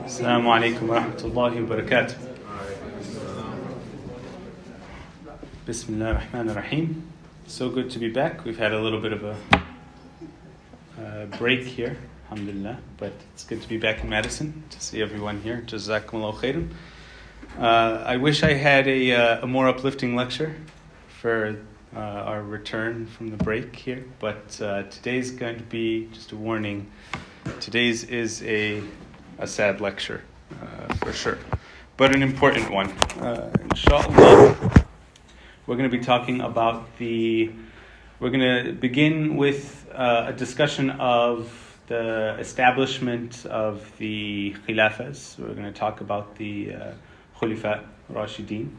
Assalamu alaikum wa rahmatullahi wa barakatuh. Bismillah ar-Rahman ar-Rahim. So good to be back. We've had a little bit of a break here, alhamdulillah, but it's good to be back in Madison, to see everyone here. Jazakumullahu khairan. I wish I had a more uplifting lecture for our return from the break here, but today's going to be, just a warning, today's is a sad lecture, for sure, but an important one. Inshallah, we're going to be talking about we're going to begin with a discussion of the establishment of the khilafas. We're going to talk about the Khulafat Rashidun,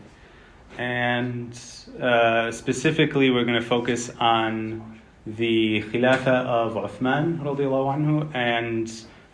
and specifically we're going to focus on the Khilafah of Uthman radiallahu anhu and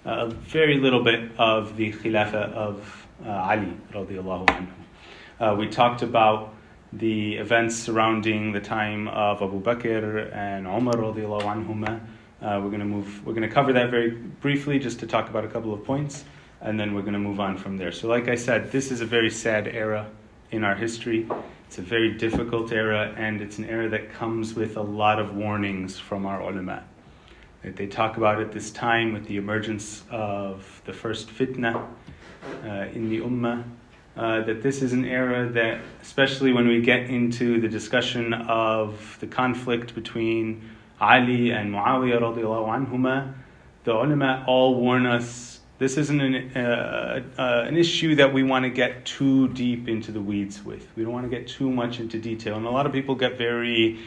a very little bit of the Khilafah of Ali radiallahu anhu. We talked about the events surrounding the time of Abu Bakr and Umar radiallahu anhuma. We're going to cover that very briefly just to talk about a couple of points, and then we're going to move on from there. So like I said, this is a very sad era in our history. It's a very difficult era, and it's an era that comes with a lot of warnings from our ulama. They talk about at this time with the emergence of the first fitna in the Ummah, that this is an era that, especially when we get into the discussion of the conflict between Ali and Muawiyah radiallahu anhuma, the ulama all warn us, this isn't an issue that we want to get too deep into the weeds with. We don't want to get too much into detail. And a lot of people get very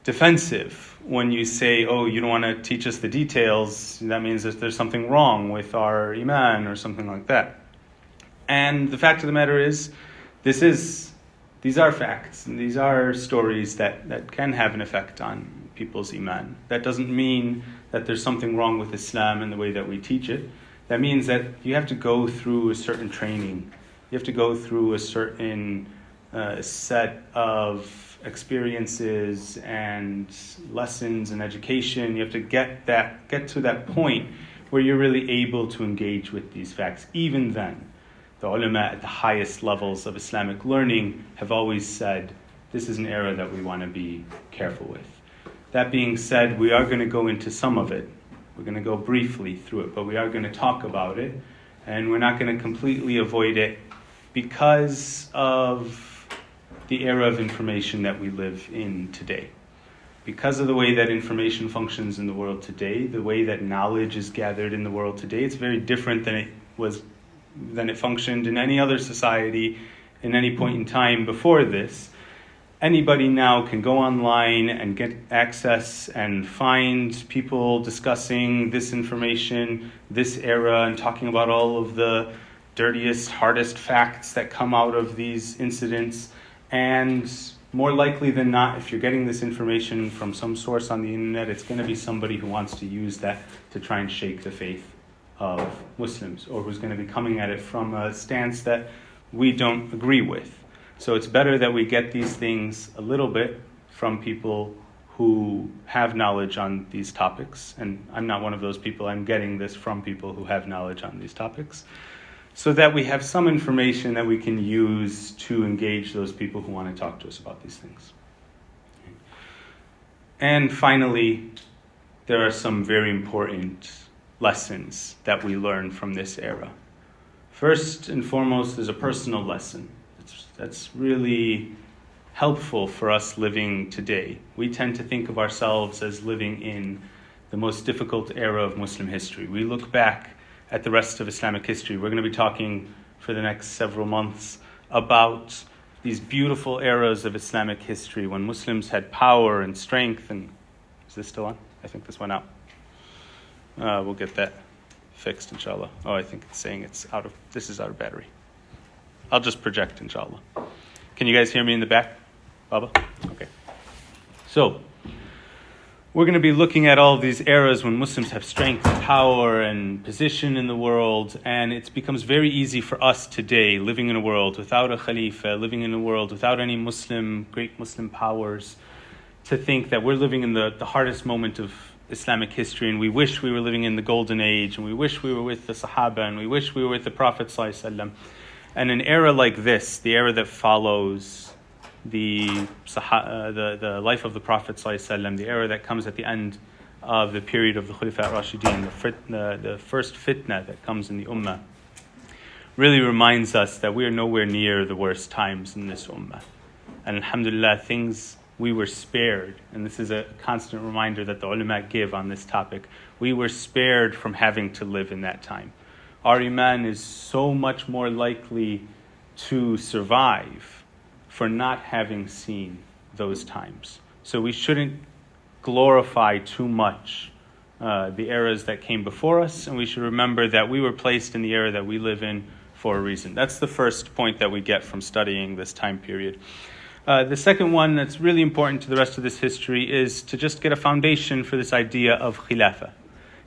defensive when you say, oh, you don't want to teach us the details, that means that there's something wrong with our iman or something like that. And the fact of the matter is, these are facts, and these are stories that can have an effect on people's iman. That doesn't mean that there's something wrong with Islam and the way that we teach it. That means that you have to go through a certain training. You have to go through a certain set of experiences and lessons and education. You have to get to that point where you're really able to engage with these facts. Even then, the ulama at the highest levels of Islamic learning have always said, this is an era that we want to be careful with. That being said, we are going to go into some of it. We're going to go briefly through it, but we are going to talk about it, and we're not going to completely avoid it because of the era of information that we live in today. Because of the way that information functions in the world today, the way that knowledge is gathered in the world today, it's very different than it functioned in any other society in any point in time before this. Anybody now can go online and get access and find people discussing this information, this era, and talking about all of the dirtiest, hardest facts that come out of these incidents. And more likely than not, if you're getting this information from some source on the internet, it's going to be somebody who wants to use that to try and shake the faith of Muslims, or who's going to be coming at it from a stance that we don't agree with. So it's better that we get these things a little bit from people who have knowledge on these topics. And I'm not one of those people. I'm getting this from people who have knowledge on these topics, so that we have some information that we can use to engage those people who want to talk to us about these things. And finally, there are some very important lessons that we learn from this era. First and foremost, there's a personal lesson that's really helpful for us living today. We tend to think of ourselves as living in the most difficult era of Muslim history. We look back at the rest of Islamic history. We're going to be talking for the next several months about these beautiful eras of Islamic history when Muslims had power and strength. And is this still on? I think this went out. We'll get that fixed, inshallah. Oh, I think it's saying this is out of battery. I'll just project, inshallah. Can you guys hear me in the back, Baba? Okay. So, we're going to be looking at all of these eras when Muslims have strength, power, and position in the world, and it becomes very easy for us today, living in a world without a Khalifa, living in a world without any great Muslim powers, to think that we're living in the hardest moment of Islamic history, and we wish we were living in the golden age, and we wish we were with the Sahaba, and we wish we were with the Prophet ﷺ. And an era like this, the era that follows the life of the Prophet ﷺ, the era that comes at the end of the period of the Caliphate Rashidun, the first fitna that comes in the Ummah, really reminds us that we are nowhere near the worst times in this Ummah. And alhamdulillah, things we were spared, and this is a constant reminder that the ulama give on this topic, we were spared from having to live in that time. Our iman is so much more likely to survive for not having seen those times. So we shouldn't glorify too much the eras that came before us, and we should remember that we were placed in the era that we live in for a reason. That's the first point that we get from studying this time period. The second one that's really important to the rest of this history is to just get a foundation for this idea of khilafah,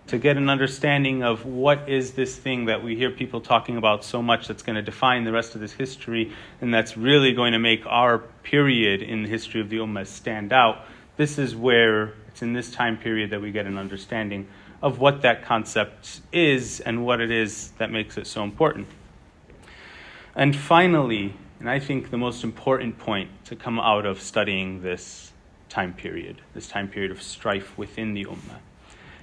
to get an understanding of what is this thing that we hear people talking about so much that's going to define the rest of this history, and that's really going to make our period in the history of the Ummah stand out. This is where it's in this time period that we get an understanding of what that concept is and what it is that makes it so important. And finally, and I think the most important point to come out of studying this time period of strife within the Ummah,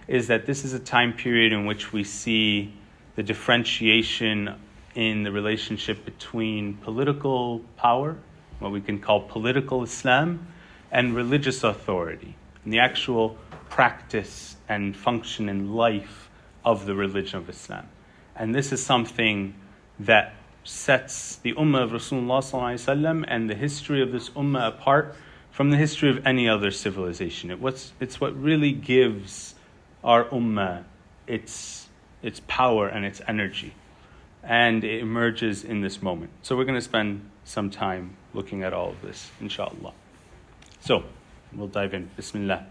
is that this is a time period in which we see the differentiation in the relationship between political power, what we can call political Islam, and religious authority, and the actual practice and function in life of the religion of Islam. And this is something that sets the Ummah of Rasulullah ﷺ and the history of this Ummah apart from the history of any other civilization. It's what really gives our Ummah its power and its energy. And it emerges in this moment. So we're going to spend some time looking at all of this, inshallah. So, we'll dive in. Bismillah.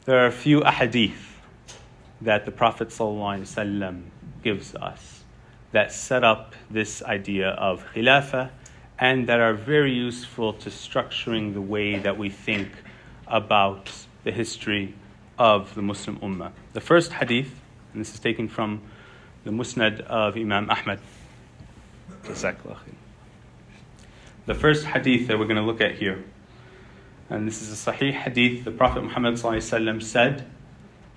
There are a few ahadith that the Prophet ﷺ gives us that set up this idea of khilafah and that are very useful to structuring the way that we think about the history of the Muslim Ummah. The first hadith, and this is taken from the Musnad of Imam Ahmad. The first hadith that we're going to look at here, and this is a sahih hadith, the Prophet Muhammad ﷺ said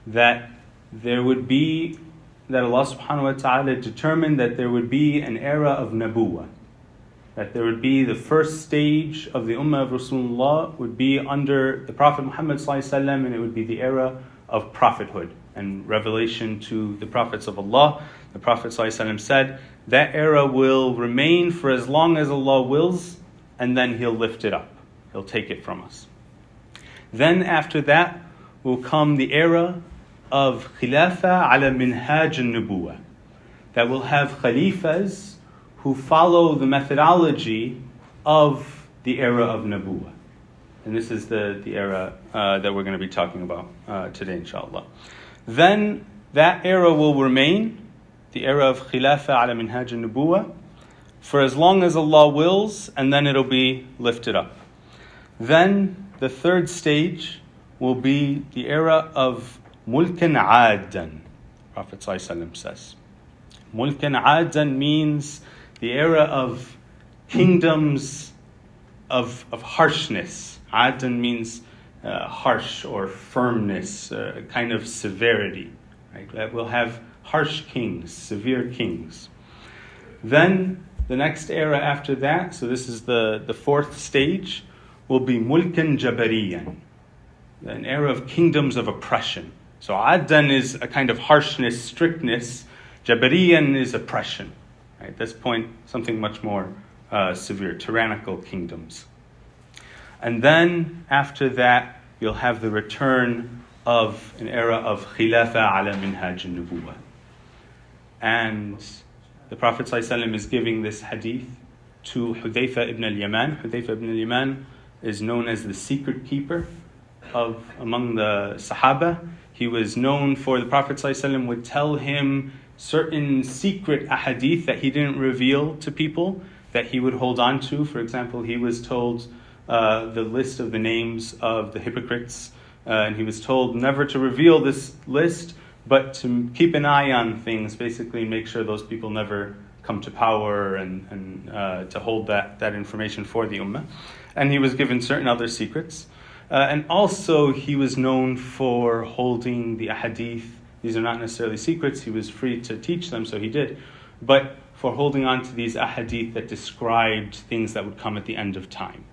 that that Allah subhanahu wa ta'ala determined that there would be an era of nabuwah, that there would be the first stage of the Ummah of Rasulullah would be under the Prophet Muhammad ﷺ, and it would be the era of prophethood and revelation to the prophets of Allah. The Prophet ﷺ said, that era will remain for as long as Allah wills, and then He'll lift it up. He'll take it from us. Then after that will come the era of khilafah ala minhaj al-nubuwah, that will have khalifas who follow the methodology of the era of nubuwah. And this is the era that we're going to be talking about today, inshallah. Then that era will remain, the era of khilafah ala minhaj al-nubuwah, for as long as Allah wills, and then it'll be lifted up. Then the third stage will be the era of mulkan aadan, Prophet ﷺ says. Mulkan aadan means the era of kingdoms of harshness. Aadan means harsh or firmness, kind of severity. Right? That will have harsh kings, severe kings. Then the next era after that, so this is the fourth stage, will be mulkan jabariyan, an era of kingdoms of oppression. So Adan is a kind of harshness, strictness. Jabariyan is oppression. Right? At this point, something much more severe, tyrannical kingdoms. And then after that, you'll have the return of an era of khilafah ala minhaj al-nubuwah. And the Prophet ﷺ is giving this hadith to Hudayfa ibn al-Yaman. Hudayfa ibn al-Yaman is known as the secret keeper among the Sahaba. He was known for, the Prophet ﷺ would tell him certain secret ahadith that he didn't reveal to people, that he would hold on to. For example, he was told the list of the names of the hypocrites and he was told never to reveal this list, but to keep an eye on things, basically make sure those people never come to power and to hold that information for the Ummah. And he was given certain other secrets. And also he was known for holding the ahadith. These are not necessarily secrets, he was free to teach them, so he did. But for holding on to these ahadith that described things that would come at the end of time.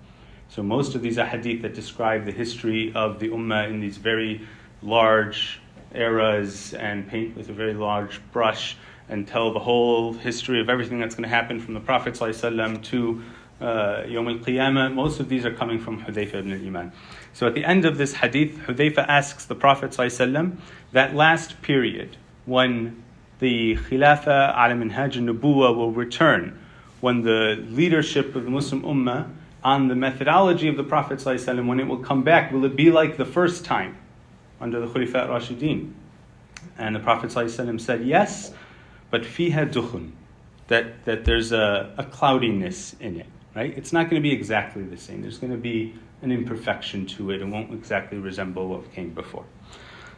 So most of these ahadith that describe the history of the Ummah in these very large eras and paint with a very large brush and tell the whole history of everything that's going to happen from the Prophet ﷺ to Yawm al-Qiyamah, most of these are coming from Hudayfa ibn al-Yaman. So at the end of this hadith, Hudayfa asks the Prophet ﷺ, that last period when the Khilafah ala Minhaj al-Nubuwah will return, when the leadership of the Muslim Ummah on the methodology of the Prophet ﷺ, when it will come back, will it be like the first time under the Khulafat Rashidun? And the Prophet ﷺ said, yes, but fiha dukhun, that there's a cloudiness in it, right? It's not going to be exactly the same. There's going to be an imperfection to it. It won't exactly resemble what came before.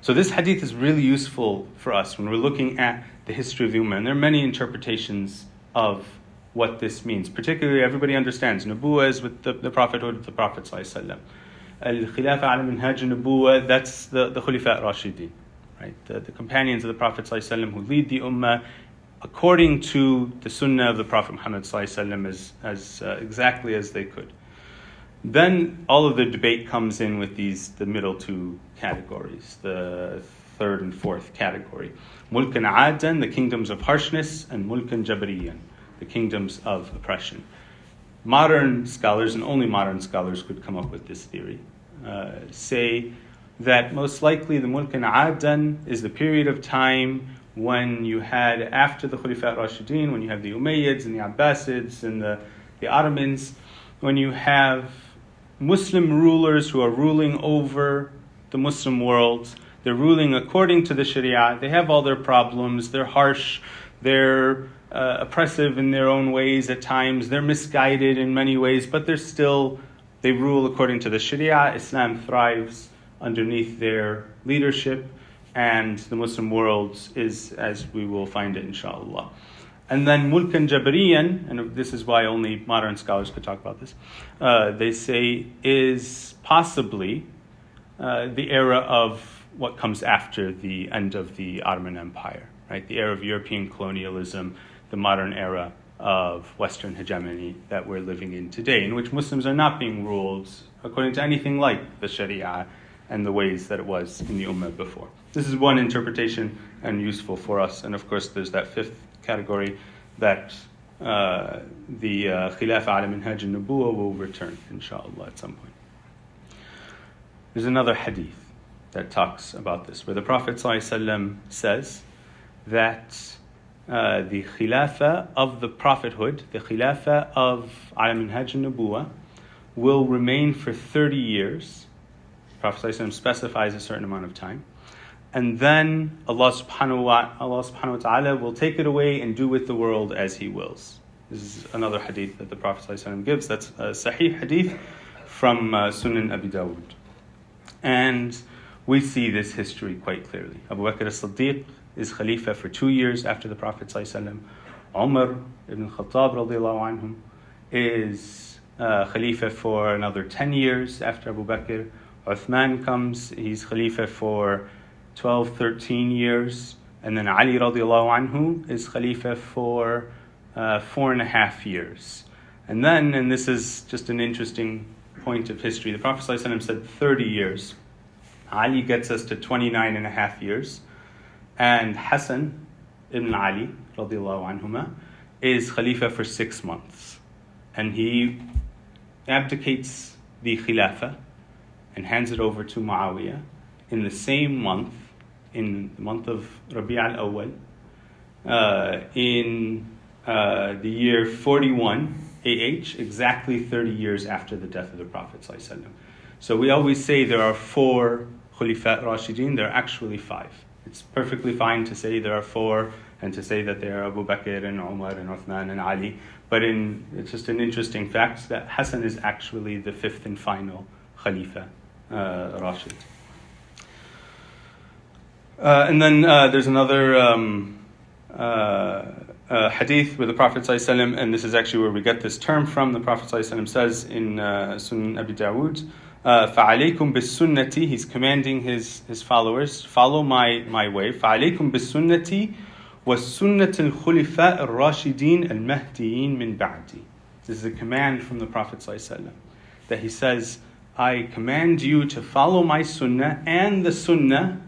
So this hadith is really useful for us when we're looking at the history of the Ummah. And there are many interpretations of what this means. Particularly, everybody understands Nubuwah is with the prophethood of the Prophet ﷺ. Al-Khilafah ala Minhaj al-Nubuwah, that's the Khulafat Rashidun, right? The companions of the Prophet ﷺ who lead the Ummah according to the Sunnah of the Prophet Muhammad ﷺ as exactly as they could. Then all of the debate comes in with the middle two categories, the third and fourth category. Mulkan Adan, the kingdoms of harshness, and Mulkan Jabriyan, the kingdoms of oppression. Modern scholars, and only modern scholars could come up with this theory, say that most likely the Mulkan Adan is the period of time when you had, after the Khulafat Rashidun, when you have the Umayyads and the Abbasids and the Ottomans, when you have Muslim rulers who are ruling over the Muslim world. They're ruling according to the Sharia. They have all their problems. They're harsh. They're oppressive in their own ways at times. They're misguided in many ways, but they rule according to the Sharia. Islam thrives underneath their leadership, and the Muslim world is as we will find it, inshallah. And then Mulkan Jabriyan, and this is why only modern scholars could talk about this, they say is possibly the era of what comes after the end of the Ottoman Empire, right? The era of European colonialism, the modern era of Western hegemony that we're living in today, in which Muslims are not being ruled according to anything like the Sharia and the ways that it was in the Ummah before. This is one interpretation and useful for us. And of course, there's that fifth category that the Khilafah ala Minhaj al-Nubuwah will return, inshallah, at some point. There's another hadith that talks about this, where the Prophet ﷺ says that the Khilafah of the prophethood, the Khilafah of ala Minhaj al-Nubuwah, will remain for 30 years. The Prophet ﷺ specifies a certain amount of time. And then Allah subhanahu wa ta'ala will take it away and do with the world as He wills. This is another hadith that the Prophet ﷺ gives. That's a sahih hadith from Sunan Abi Dawud. And we see this history quite clearly. Abu Bakr as-Siddiq is Khalifa for 2 years after the Prophet ﷺ. Umar ibn Khattab radiallahu anhum is Khalifa for another 10 years after Abu Bakr. Uthman comes, he's Khalifa for 12, 13 years, and then Ali radiallahu anhu is Khalifa for 4.5 years. And then, and this is just an interesting point of history, the Prophet ﷺ said 30 years. Ali gets us to 29.5 years, and Hassan ibn Ali radiallahu anhuma is Khalifa for 6 months. And he abdicates the Khilafah and hands it over to Muawiyah in the same month, in the month of Rabi' al-Awwal, in the year 41 AH, exactly 30 years after the death of the Prophet ﷺ. So we always say there are 4 Khulafat Rashidin, there are actually 5. It's perfectly fine to say there are 4 and to say that there are Abu Bakr and Umar and Uthman and Ali, but it's just an interesting fact that Hassan is actually the 5th and final Khalifa Rashid. And then there's another hadith with the Prophet ﷺ, and this is actually where we get this term from. The Prophet ﷺ says in Sunan Abi Dawud, فَعَلَيْكُمْ بِالسُّنَّةِ, he's commanding his followers, follow my way. فَعَلَيْكُمْ بِالسُّنَّةِ وَالسُّنَّةِ الْخُلِفَاءِ الرَّاشِدِينَ الْمَهْدِيِّينَ مِنْ بَعْدِي. This is a command from the Prophet ﷺ, that he says, I command you to follow my sunnah and the sunnah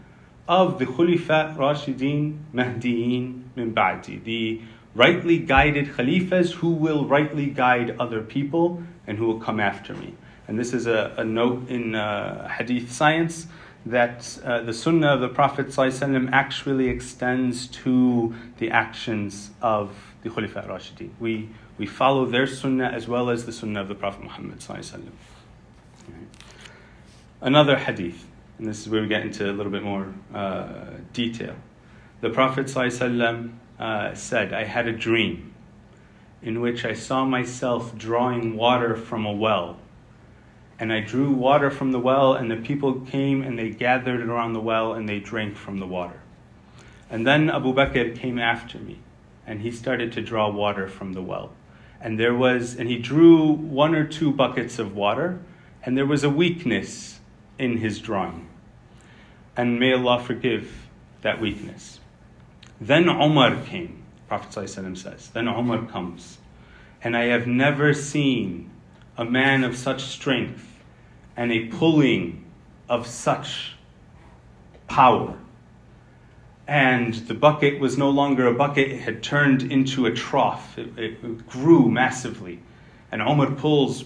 of the Khalifa Rashidun Mahdiyin min Ba'di, the rightly guided Khalifas who will rightly guide other people and who will come after me. And this is a note in hadith science that the sunnah of the Prophet ﷺ actually extends to the actions of the Khalifa Rashidin. We follow their sunnah as well as the sunnah of the Prophet Muhammad ﷺ. Another hadith, and this is where we get into a little bit more detail. The Prophet ﷺ said, I had a dream in which I saw myself drawing water from a well. And I drew water from the well, and the people came and they gathered around the well and they drank from the water. And then Abu Bakr came after me, and he started to draw water from the well. And he drew 1 or 2 buckets of water, and there was a weakness in his drawing. And may Allah forgive that weakness. Then Umar came, Prophet ﷺ says. Then Umar comes. And I have never seen a man of such strength and a pulling of such power. And the bucket was no longer a bucket, it had turned into a trough. It grew massively. And Umar pulls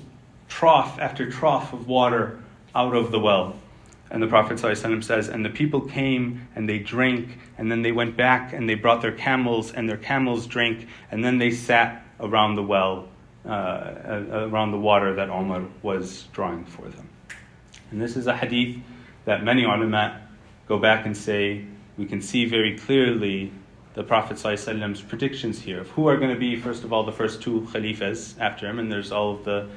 trough after trough of water out of the well. And the Prophet ﷺ says, and the people came and they drank, and then they went back and they brought their camels, and their camels drank, and then they sat around the well, around the water that Umar was drawing for them. And this is a hadith that many ulama go back and say, we can see very clearly the Prophet ﷺ's predictions here of who are going to be, first of all, the first 2 Khalifas after him, and there's all of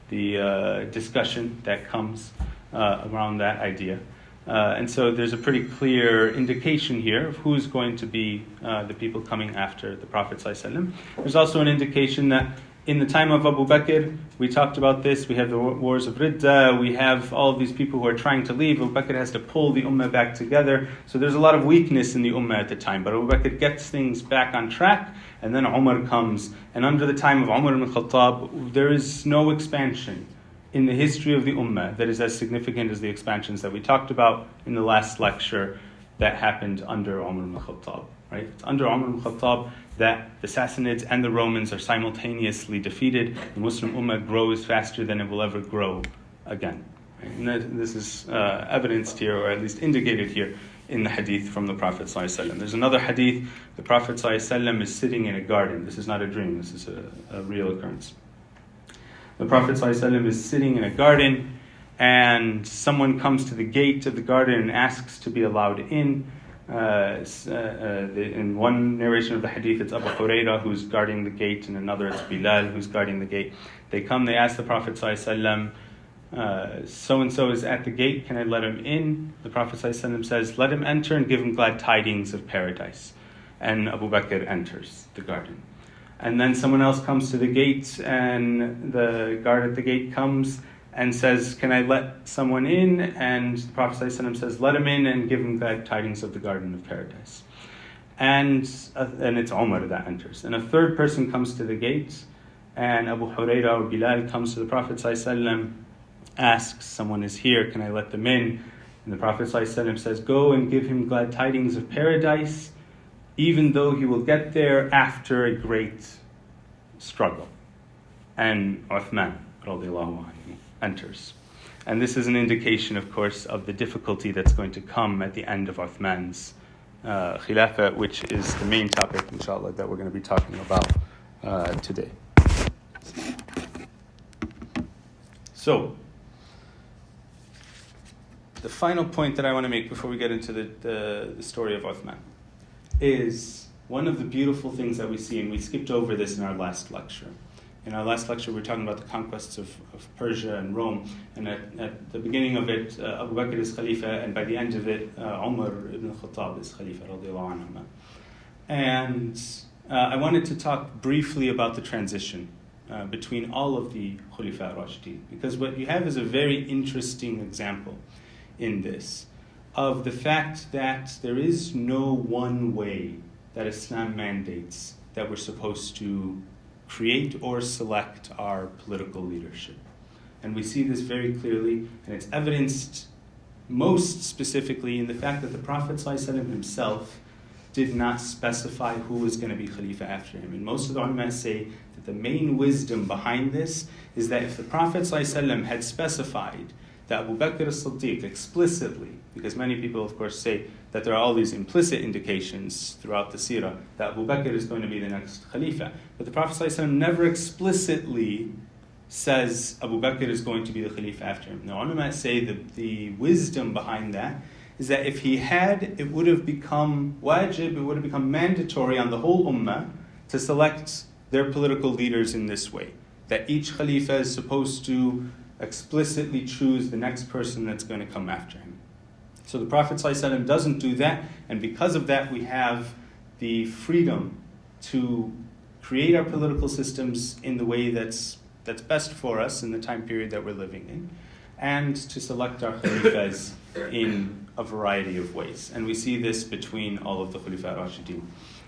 the discussion that comes around that idea. And so there's a pretty clear indication here of who's going to be the people coming after the Prophet ﷺ. There's also an indication that in the time of Abu Bakr, we talked about this, we have the wars of Ridda, we have all of these people who are trying to leave. Abu Bakr has to pull the Ummah back together. So there's a lot of weakness in the Ummah at the time. But Abu Bakr gets things back on track, and then Umar comes. And under the time of Umar ibn Khattab, there is no expansion in the history of the Ummah that is as significant as the expansions that we talked about in the last lecture that happened under Umar ibn Khattab. Right? It's under Umar ibn Khattab that the Sassanids and the Romans are simultaneously defeated. The Muslim Ummah grows faster than it will ever grow again. Right? And this is evidenced here, or at least indicated here, in the hadith from the Prophet ﷺ. There's another hadith, the Prophet ﷺ is sitting in a garden. This is not a dream, this is a real occurrence. The Prophet ﷺ is sitting in a garden, and someone comes to the gate of the garden and asks to be allowed in. In one narration of the hadith, it's Abu Hurairah who's guarding the gate, and another it's Bilal who's guarding the gate. They come, they ask the Prophet ﷺ, so-and-so is at the gate, can I let him in? The Prophet ﷺ says, let him enter and give him glad tidings of paradise. And Abu Bakr enters the garden. And then someone else comes to the gate, and the guard at the gate comes and says, can I let someone in? And the Prophet ﷺ says, let him in and give him glad tidings of the garden of paradise. And it's Umar that enters. And a third person comes to the gate, and Abu Hurairah or Bilal comes to the Prophet ﷺ, asks, someone is here, can I let them in? And the Prophet ﷺ says, go and give him glad tidings of paradise, even though he will get there after a great struggle. And Uthman radiallahu anhu enters. And this is an indication, of course, of the difficulty that's going to come at the end of Uthman's Khilafah, which is the main topic, inshallah, that we're going to be talking about today. So, the final point that I want to make before we get into the story of Uthman is one of the beautiful things that we see, and we skipped over this in our last lecture, In our last lecture, we were talking about the conquests of Persia and Rome, and at the beginning of it, Abu Bakr is Khalifa, and by the end of it, Umar ibn al-Khattab is Khalifa, radiallahu anhu. And I wanted to talk briefly about the transition between all of the Khulafa Rashidun, because what you have is a very interesting example in this, of the fact that there is no one way that Islam mandates that we're supposed to create or select our political leadership. And we see this very clearly, and it's evidenced most specifically in the fact that the Prophet ﷺ himself did not specify who was going to be Khalifa after him. And most of the ulama say that the main wisdom behind this is that if the Prophet ﷺ had specified that Abu Bakr as-Siddiq explicitly, because many people of course say that there are all these implicit indications throughout the seerah that Abu Bakr is going to be the next Khalifa, but the Prophet ﷺ never explicitly says Abu Bakr is going to be the Khalifa after him. Now ulama say that the wisdom behind that is that if he had, it would have become wajib, it would have become mandatory on the whole ummah to select their political leaders in this way, that each Khalifa is supposed to explicitly choose the next person that's going to come after him. So the Prophet ﷺ doesn't do that, and because of that we have the freedom to create our political systems in the way that's best for us in the time period that we're living in, and to select our Khalifas in a variety of ways. And we see this between all of the Khulafa Rashidun.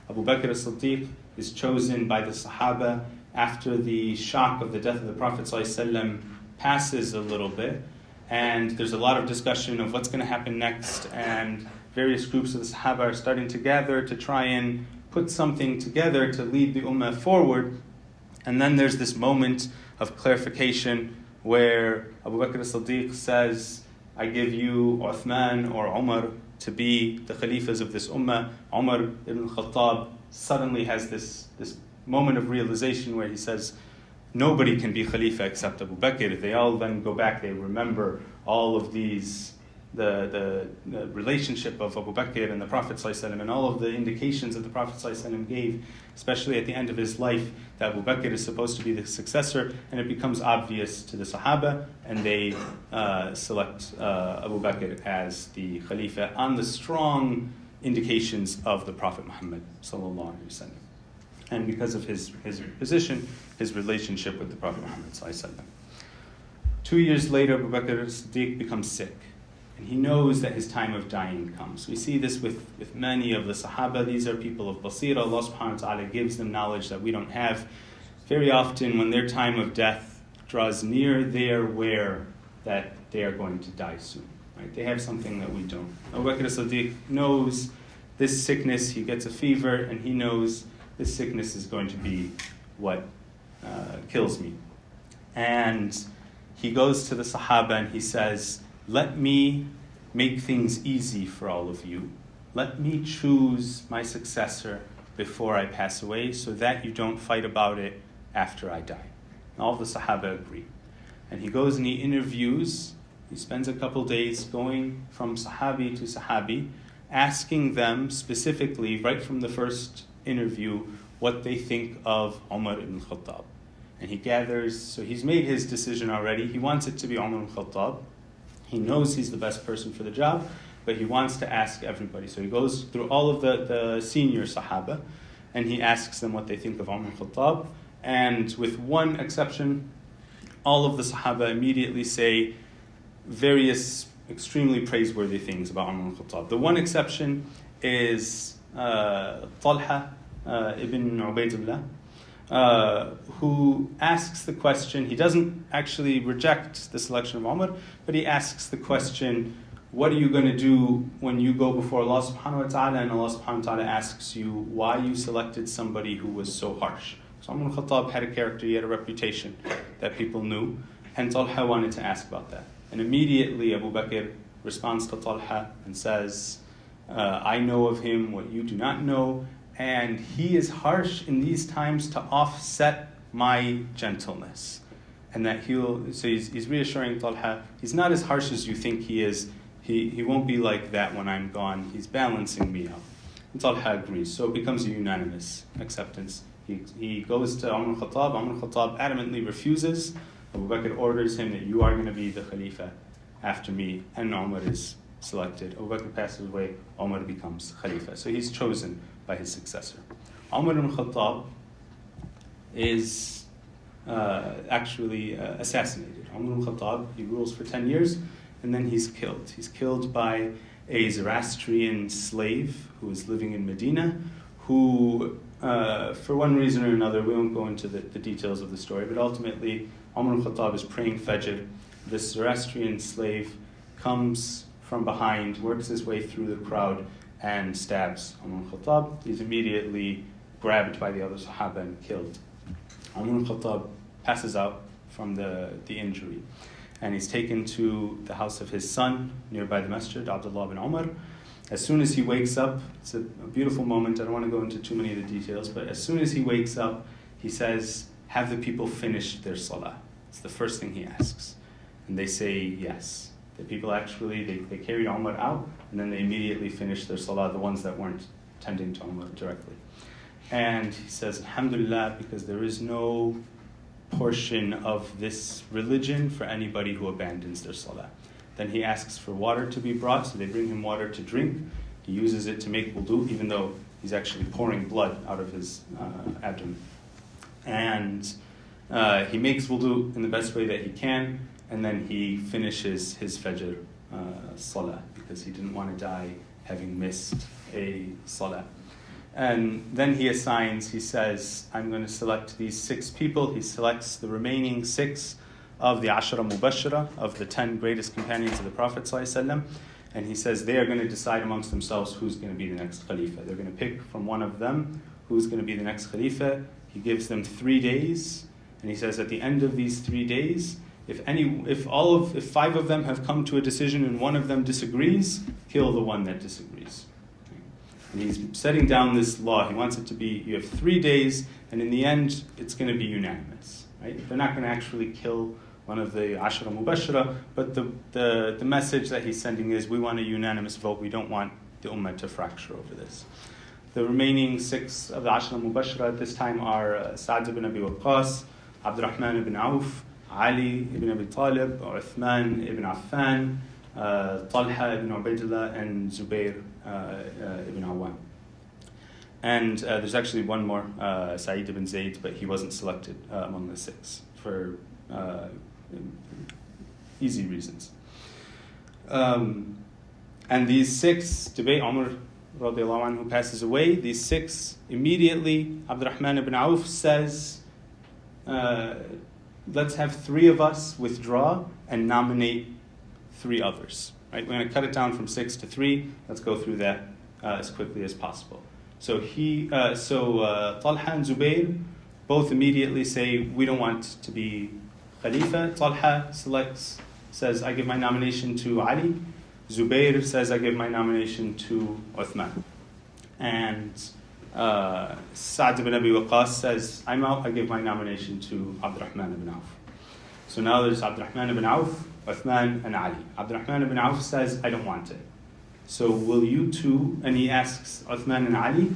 Abu Bakr as-Siddiq is chosen by the Sahaba after the shock of the death of the Prophet ﷺ passes a little bit, and there's a lot of discussion of what's going to happen next, and various groups of the Sahaba are starting to gather to try and put something together to lead the Ummah forward. And then there's this moment of clarification where Abu Bakr as-Siddiq says, I give you Uthman or Umar to be the Khalifas of this Ummah. Umar ibn Khattab suddenly has this moment of realization where he says, nobody can be Khalifa except Abu Bakr. They all then go back, they remember all of these, the relationship of Abu Bakr and the Prophet ﷺ, and all of the indications that the Prophet ﷺ gave, especially at the end of his life, that Abu Bakr is supposed to be the successor, and it becomes obvious to the Sahaba, and they select Abu Bakr as the Khalifa on the strong indications of the Prophet Muhammad ﷺ. And because of his position, his relationship with the Prophet Muhammad ﷺ. 2 years later, Abu Bakr as-Siddiq becomes sick, and he knows that his time of dying comes. We see this with many of the Sahaba. These are people of basira. Allah subhanahu wa ta'ala gives them knowledge that we don't have. Very often when their time of death draws near, they are aware that they are going to die soon. Right? They have something that we don't. Abu Bakr as-Siddiq knows this sickness, he gets a fever, and he knows this sickness is going to be what kills me. And he goes to the Sahaba and he says, let me make things easy for all of you. Let me choose my successor before I pass away so that you don't fight about it after I die. And all of the Sahaba agree. And he goes and he interviews, he spends a couple days going from Sahabi to Sahabi, asking them specifically, right from the first interview, what they think of Umar ibn Khattab. And he gathers, so he's made his decision already. He wants it to be Umar ibn Khattab. He knows he's the best person for the job, but he wants to ask everybody. So he goes through all of the senior Sahaba, and he asks them what they think of Umar ibn Khattab. And with one exception, all of the Sahaba immediately say various extremely praiseworthy things about Umar ibn Khattab. The one exception is Talha ibn Ubaidullah, who asks the question. He doesn't actually reject the selection of Umar, but he asks the question, what are you going to do when you go before Allah subhanahu wa ta'ala and Allah subhanahu wa ta'ala asks you why you selected somebody who was so harsh? So Umar ibn Khattab had a character, he had a reputation that people knew, and Talha wanted to ask about that. And immediately Abu Bakr responds to Talha and says, I know of him what you do not know, and he is harsh in these times to offset my gentleness. And that he's reassuring Talha, he's not as harsh as you think he is. He won't be like that when I'm gone. He's balancing me out. And Talha agrees. So it becomes a unanimous acceptance He goes to Umar al-Khattab. Umar al-Khattab adamantly refuses. Abu Bakr orders him that you are going to be the Khalifa after me, and Umar is selected. Abu Bakr passes away, Umar becomes Khalifa. So he's chosen by his successor. Umar al-Khattab is actually assassinated. Umar al-Khattab, he rules for 10 years, and then he's killed. He's killed by a Zoroastrian slave who is living in Medina, who, for one reason or another, we won't go into the details of the story, but ultimately, Umar al-Khattab is praying Fajr. This Zoroastrian slave comes from behind, works his way through the crowd, and stabs Umar al-Khattab. He's immediately grabbed by the other Sahaba and killed. Umar al-Khattab passes out from the injury, and he's taken to the house of his son nearby the masjid, Abdullah bin Umar. As soon as he wakes up, it's a beautiful moment, I don't want to go into too many of the details, but as soon as he wakes up, he says, have the people finished their salah? It's the first thing he asks. And they say yes. The people actually, they carry Umar out, and then they immediately finish their salah, the ones that weren't tending to Umar directly. And he says, Alhamdulillah, because there is no portion of this religion for anybody who abandons their salah. Then he asks for water to be brought, so they bring him water to drink. He uses it to make wudu, even though he's actually pouring blood out of his abdomen. And he makes wudu in the best way that he can, and then he finishes his Fajr salah, because he didn't want to die having missed a salah. And then he says, I'm going to select these 6 people. He selects the remaining 6 of the Ashara Mubashara, of the 10 greatest companions of the Prophet ﷺ, and he says they are going to decide amongst themselves who's going to be the next Khalifa. They're going to pick from one of them who's going to be the next Khalifa. He gives them 3 days, and he says at the end of these 3 days, if 5 of them have come to a decision and one of them disagrees, kill the one that disagrees. And he's setting down this law. He wants it to be, you have 3 days, and in the end, it's going to be unanimous. Right? They're not going to actually kill one of the Ashara Mubashara, but the message that he's sending is, we want a unanimous vote. We don't want the Ummah to fracture over this. The remaining 6 of the Ashara Mubashara at this time are Sa'd ibn Abi Waqqas, Abdurrahman ibn Auf, Ali ibn Abi Talib, Uthman ibn Affan, Talha ibn Ubaidullah, and Zubair ibn Awam. And there's actually one more, Sa'id ibn Zayd, but he wasn't selected among the 6 for easy reasons. And these 6, debate Umar radiallahu anhu passes away, these 6, immediately Abdurrahman ibn Auf says, let's have 3 of us withdraw and nominate 3 others. Right? We're going to cut it down from 6 to 3. Let's go through that as quickly as possible. So Talha and Zubair both immediately say, we don't want to be Khalifa. Talha says, I give my nomination to Ali. Zubair says, I give my nomination to Uthman. And Sa'd ibn Abi Waqqas says, I'm out, I give my nomination to Abdurrahman ibn Auf. So now there's Abdurrahman ibn Auf, Uthman, and Ali. Abdurrahman ibn Auf says, I don't want it. So will you two, and he asks Uthman and Ali,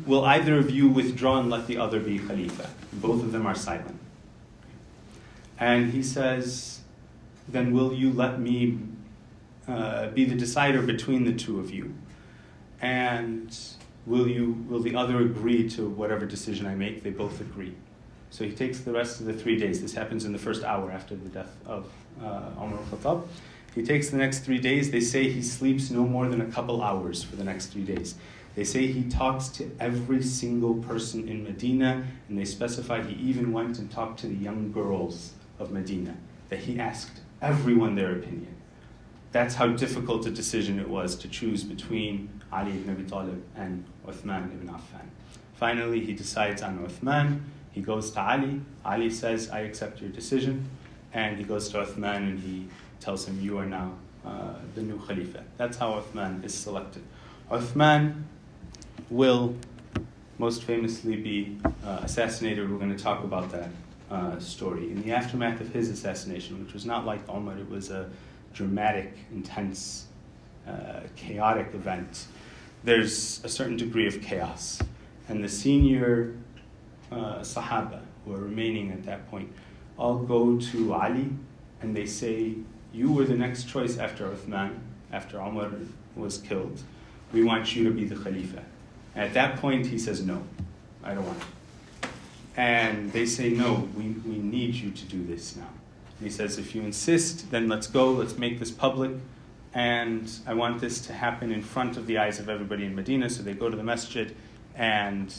will either of you withdraw and let the other be Khalifa? Both of them are silent. And he says, then will you let me be the decider between the 2 of you? And will the other agree to whatever decision I make? They both agree. So he takes the rest of the 3 days. This happens in the first hour after the death of Umar al-Khattab. He takes the next 3 days. They say he sleeps no more than a couple hours for the next 3 days. They say he talks to every single person in Medina, and they specify he even went and talked to the young girls of Medina, that he asked everyone their opinion. That's how difficult a decision it was to choose between Ali ibn Abi Talib and Uthman ibn Affan. Finally, he decides on Uthman. He goes to Ali. Ali says, I accept your decision. And he goes to Uthman and he tells him, you are now the new Khalifa. That's how Uthman is selected. Uthman will most famously be assassinated. We're going to talk about that story. In the aftermath of his assassination, which was not like Umar, it was a dramatic, intense, chaotic event. There's a certain degree of chaos. And the senior Sahaba who are remaining at that point all go to Ali and they say, you were the next choice after Uthman, after Umar was killed. We want you to be the Khalifa. And at that point he says, no, I don't want it. And they say, no, we need you to do this now. And he says, if you insist, then let's go, let's make this public. And I want this to happen in front of the eyes of everybody in Medina. So they go to the masjid and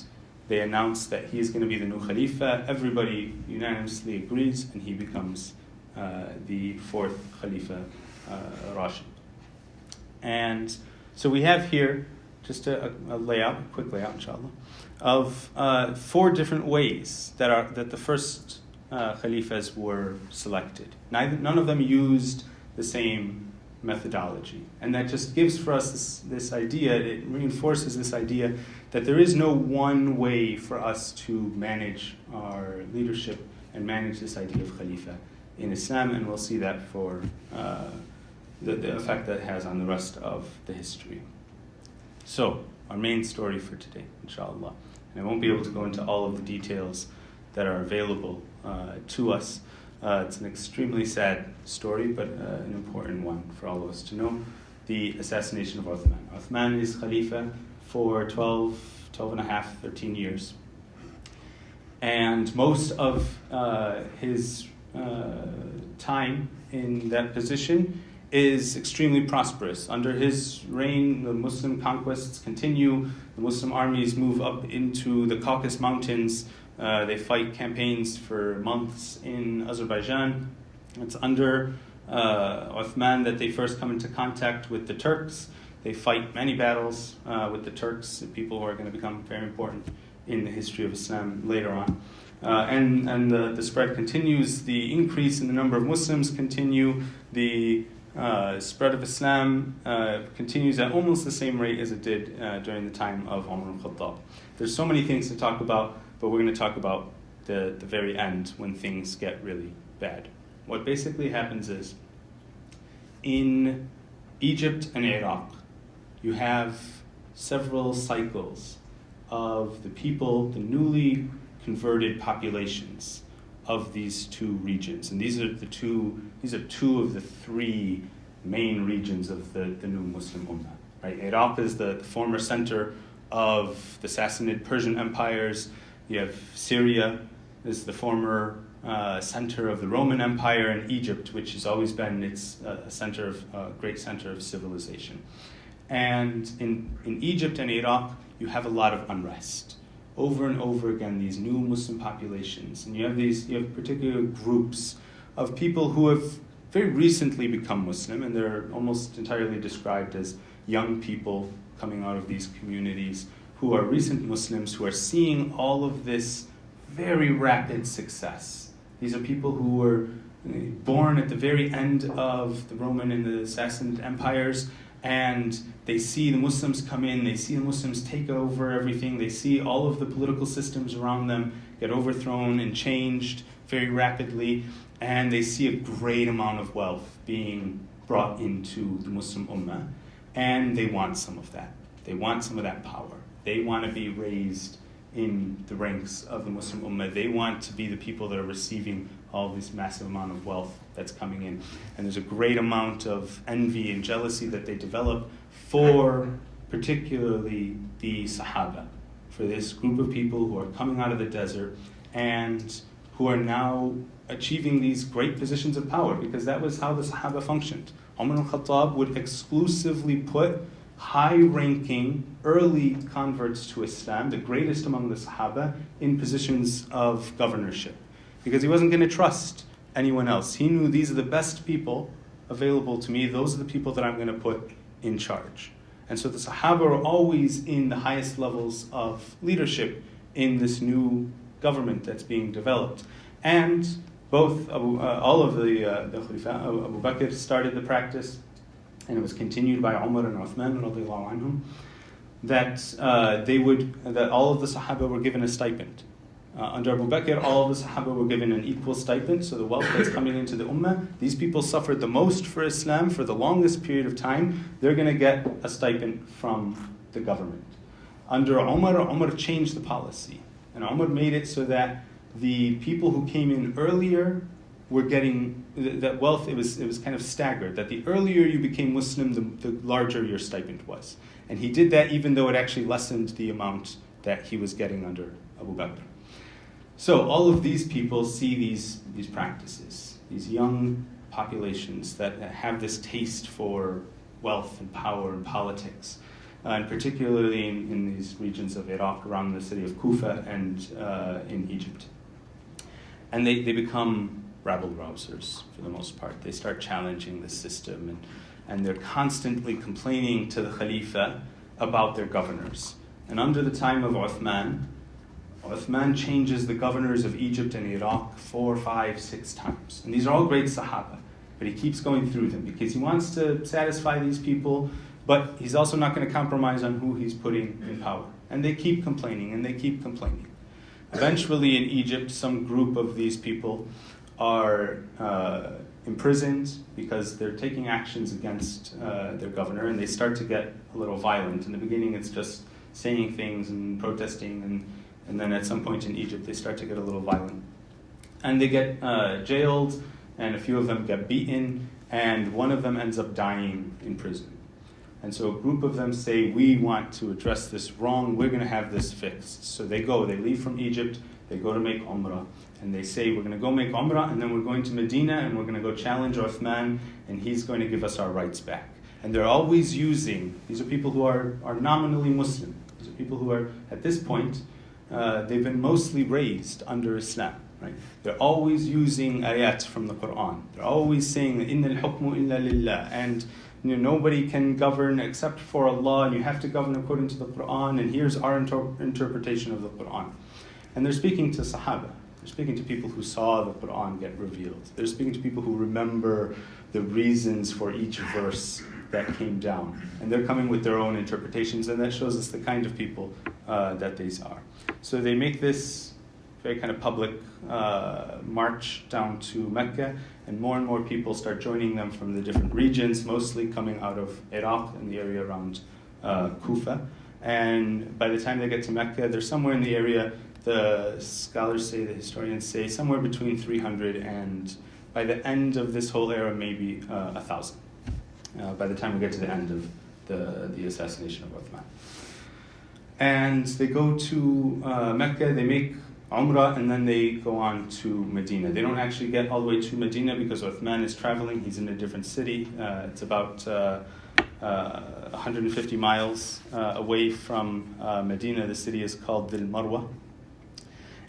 they announce that he is going to be the new Khalifa. Everybody unanimously agrees and he becomes the fourth Khalifa Rashid. And so we have here just a layout, a quick layout, inshallah, of 4 different ways that the first Khalifas were selected. None of them used the same methodology. And that just gives for us this idea, it reinforces this idea that there is no one way for us to manage our leadership and manage this idea of Khalifa in Islam, and we'll see that for the effect that it has on the rest of the history. So, our main story for today, inshallah. And I won't be able to go into all of the details that are available to us. It's an extremely sad story, but an important one for all of us to know. The assassination of Uthman. Uthman is Khalifa for 12 and a half, 13 years. And most of his time in that position is extremely prosperous. Under his reign, the Muslim conquests continue. The Muslim armies move up into the Caucasus Mountains. They fight campaigns for months in Azerbaijan. It's under Uthman that they first come into contact with the Turks. They fight many battles with the Turks, people who are going to become very important in the history of Islam later on. And the spread continues. The increase in the number of Muslims continue. The spread of Islam continues at almost the same rate as it did during the time of Umar al-Khattab. There's so many things to talk about, but we're going to talk about the very end when things get really bad. What basically happens is, in Egypt and Iraq, you have several cycles of the people, the newly converted populations of these two regions. And these are two of the 3 main regions of the new Muslim Ummah. Right? Iraq is the former center of the Sassanid Persian empires. You have Syria is the former center of the Roman Empire, and Egypt, which has always been its great center of civilization. And in Egypt and Iraq, you have a lot of unrest. Over and over again, these new Muslim populations, and you have particular groups of people who have very recently become Muslim, and they're almost entirely described as young people coming out of these communities who are recent Muslims, who are seeing all of this very rapid success. These are people who were born at the very end of the Roman and the Sassanid empires, and they see the Muslims come in, they see the Muslims take over everything, they see all of the political systems around them get overthrown and changed very rapidly, and they see a great amount of wealth being brought into the Muslim Ummah, and they want some of that. They want some of that power. They want to be raised in the ranks of the Muslim Ummah. They want to be the people that are receiving all this massive amount of wealth that's coming in. And there's a great amount of envy and jealousy that they develop for particularly the Sahaba, for this group of people who are coming out of the desert and who are now achieving these great positions of power, because that was how the Sahaba functioned. Umar al-Khattab would exclusively put high-ranking early converts to Islam, the greatest among the Sahaba, in positions of governorship, because he wasn't going to trust anyone else. He knew these are the best people available to me. Those are the people that I'm going to put in charge. And so the Sahaba are always in the highest levels of leadership in this new government that's being developed. And all of the Khalifa, Abu Bakr started the practice, and it was continued by Umar and Uthman radiallahu anhum, that all of the Sahaba were given a stipend. Under Abu Bakr, all of the Sahaba were given an equal stipend, so the wealth that's coming into the Ummah, these people suffered the most for Islam for the longest period of time, they're going to get a stipend from the government. Under Umar changed the policy. And Umar made it so that the people who came in earlier were getting that wealth. It was kind of staggered, that the earlier you became Muslim, the larger your stipend was. And he did that even though it actually lessened the amount that he was getting under Abu Bakr. So all of these people see these practices, these young populations that have this taste for wealth and power and politics, and particularly in these regions of Iraq around the city of Kufa and in Egypt. And they become rabble-rousers for the most part. They start challenging the system, and they're constantly complaining to the Khalifa about their governors. And under the time of Uthman changes the governors of Egypt and Iraq 4, 5, 6 times. And these are all great Sahaba, but he keeps going through them because he wants to satisfy these people, but he's also not going to compromise on who he's putting in power. And they keep complaining, and they keep complaining. Eventually in Egypt, some group of these people are imprisoned because they're taking actions against their governor, and they start to get a little violent. In the beginning, it's just saying things and protesting, and then at some point in Egypt, they start to get a little violent. And they get jailed, and a few of them get beaten, and one of them ends up dying in prison. And so a group of them say, we want to address this wrong, we're going to have this fixed. So they leave from Egypt, they go to make Umrah, and they say, we're going to go make Umrah, and then we're going to Medina, and we're going to go challenge Uthman, and he's going to give us our rights back. And they're always using, these are people who are nominally Muslim. These are people who are, at this point, they've been mostly raised under Islam. Right? They're always using ayat from the Quran. They're always saying, إِنَّ الْحُكْمُ إِلَّا لِلَّهِ, and nobody can govern except for Allah, and you have to govern according to the Quran, and here's our interpretation of the Quran. And they're speaking to Sahaba. They're speaking to people who saw the Quran get revealed. They're speaking to people who remember the reasons for each verse that came down. And they're coming with their own interpretations, and that shows us the kind of people that these are. So they make this very kind of public march down to Mecca, and more people start joining them from the different regions, mostly coming out of Iraq and the area around Kufa. And by the time they get to Mecca, they're somewhere in the area, the scholars say, the historians say, somewhere between 300 and, by the end of this whole era, maybe 1,000. By the time we get to the end of the assassination of Uthman. And they go to Mecca, they make Umrah, and then they go on to Medina. They don't actually get all the way to Medina because Uthman is traveling. He's in a different city. It's about 150 miles away from Medina. The city is called Dil Marwa.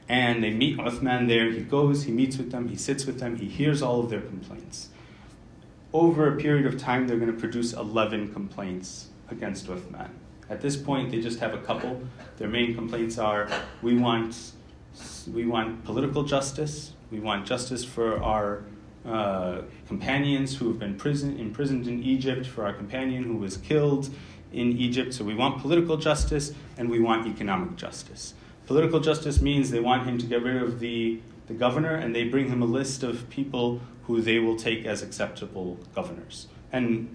And they meet Uthman there. He goes, he meets with them, he sits with them, he hears all of their complaints. Over a period of time, they're going to produce 11 complaints against Uthman. At this point, they just have a couple. Their main complaints are, we want political justice, we want justice for our companions who have been imprisoned in Egypt, for our companion who was killed in Egypt. So we want political justice, and we want economic justice. Political justice means they want him to get rid of the governor, and they bring him a list of people who they will take as acceptable governors. And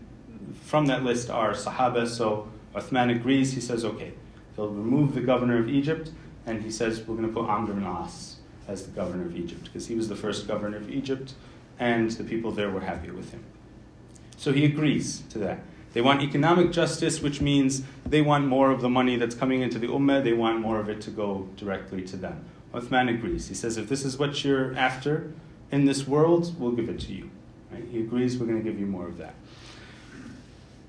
from that list are Sahaba, so Uthman agrees, he says, okay, they'll remove the governor of Egypt, and he says, we're going to put Amr ibn As as the governor of Egypt, because he was the first governor of Egypt, and the people there were happy with him. So he agrees to that. They want economic justice, which means they want more of the money that's coming into the Ummah, they want more of it to go directly to them. Uthman agrees. He says, if this is what you're after in this world, we'll give it to you. Right? He agrees, we're going to give you more of that.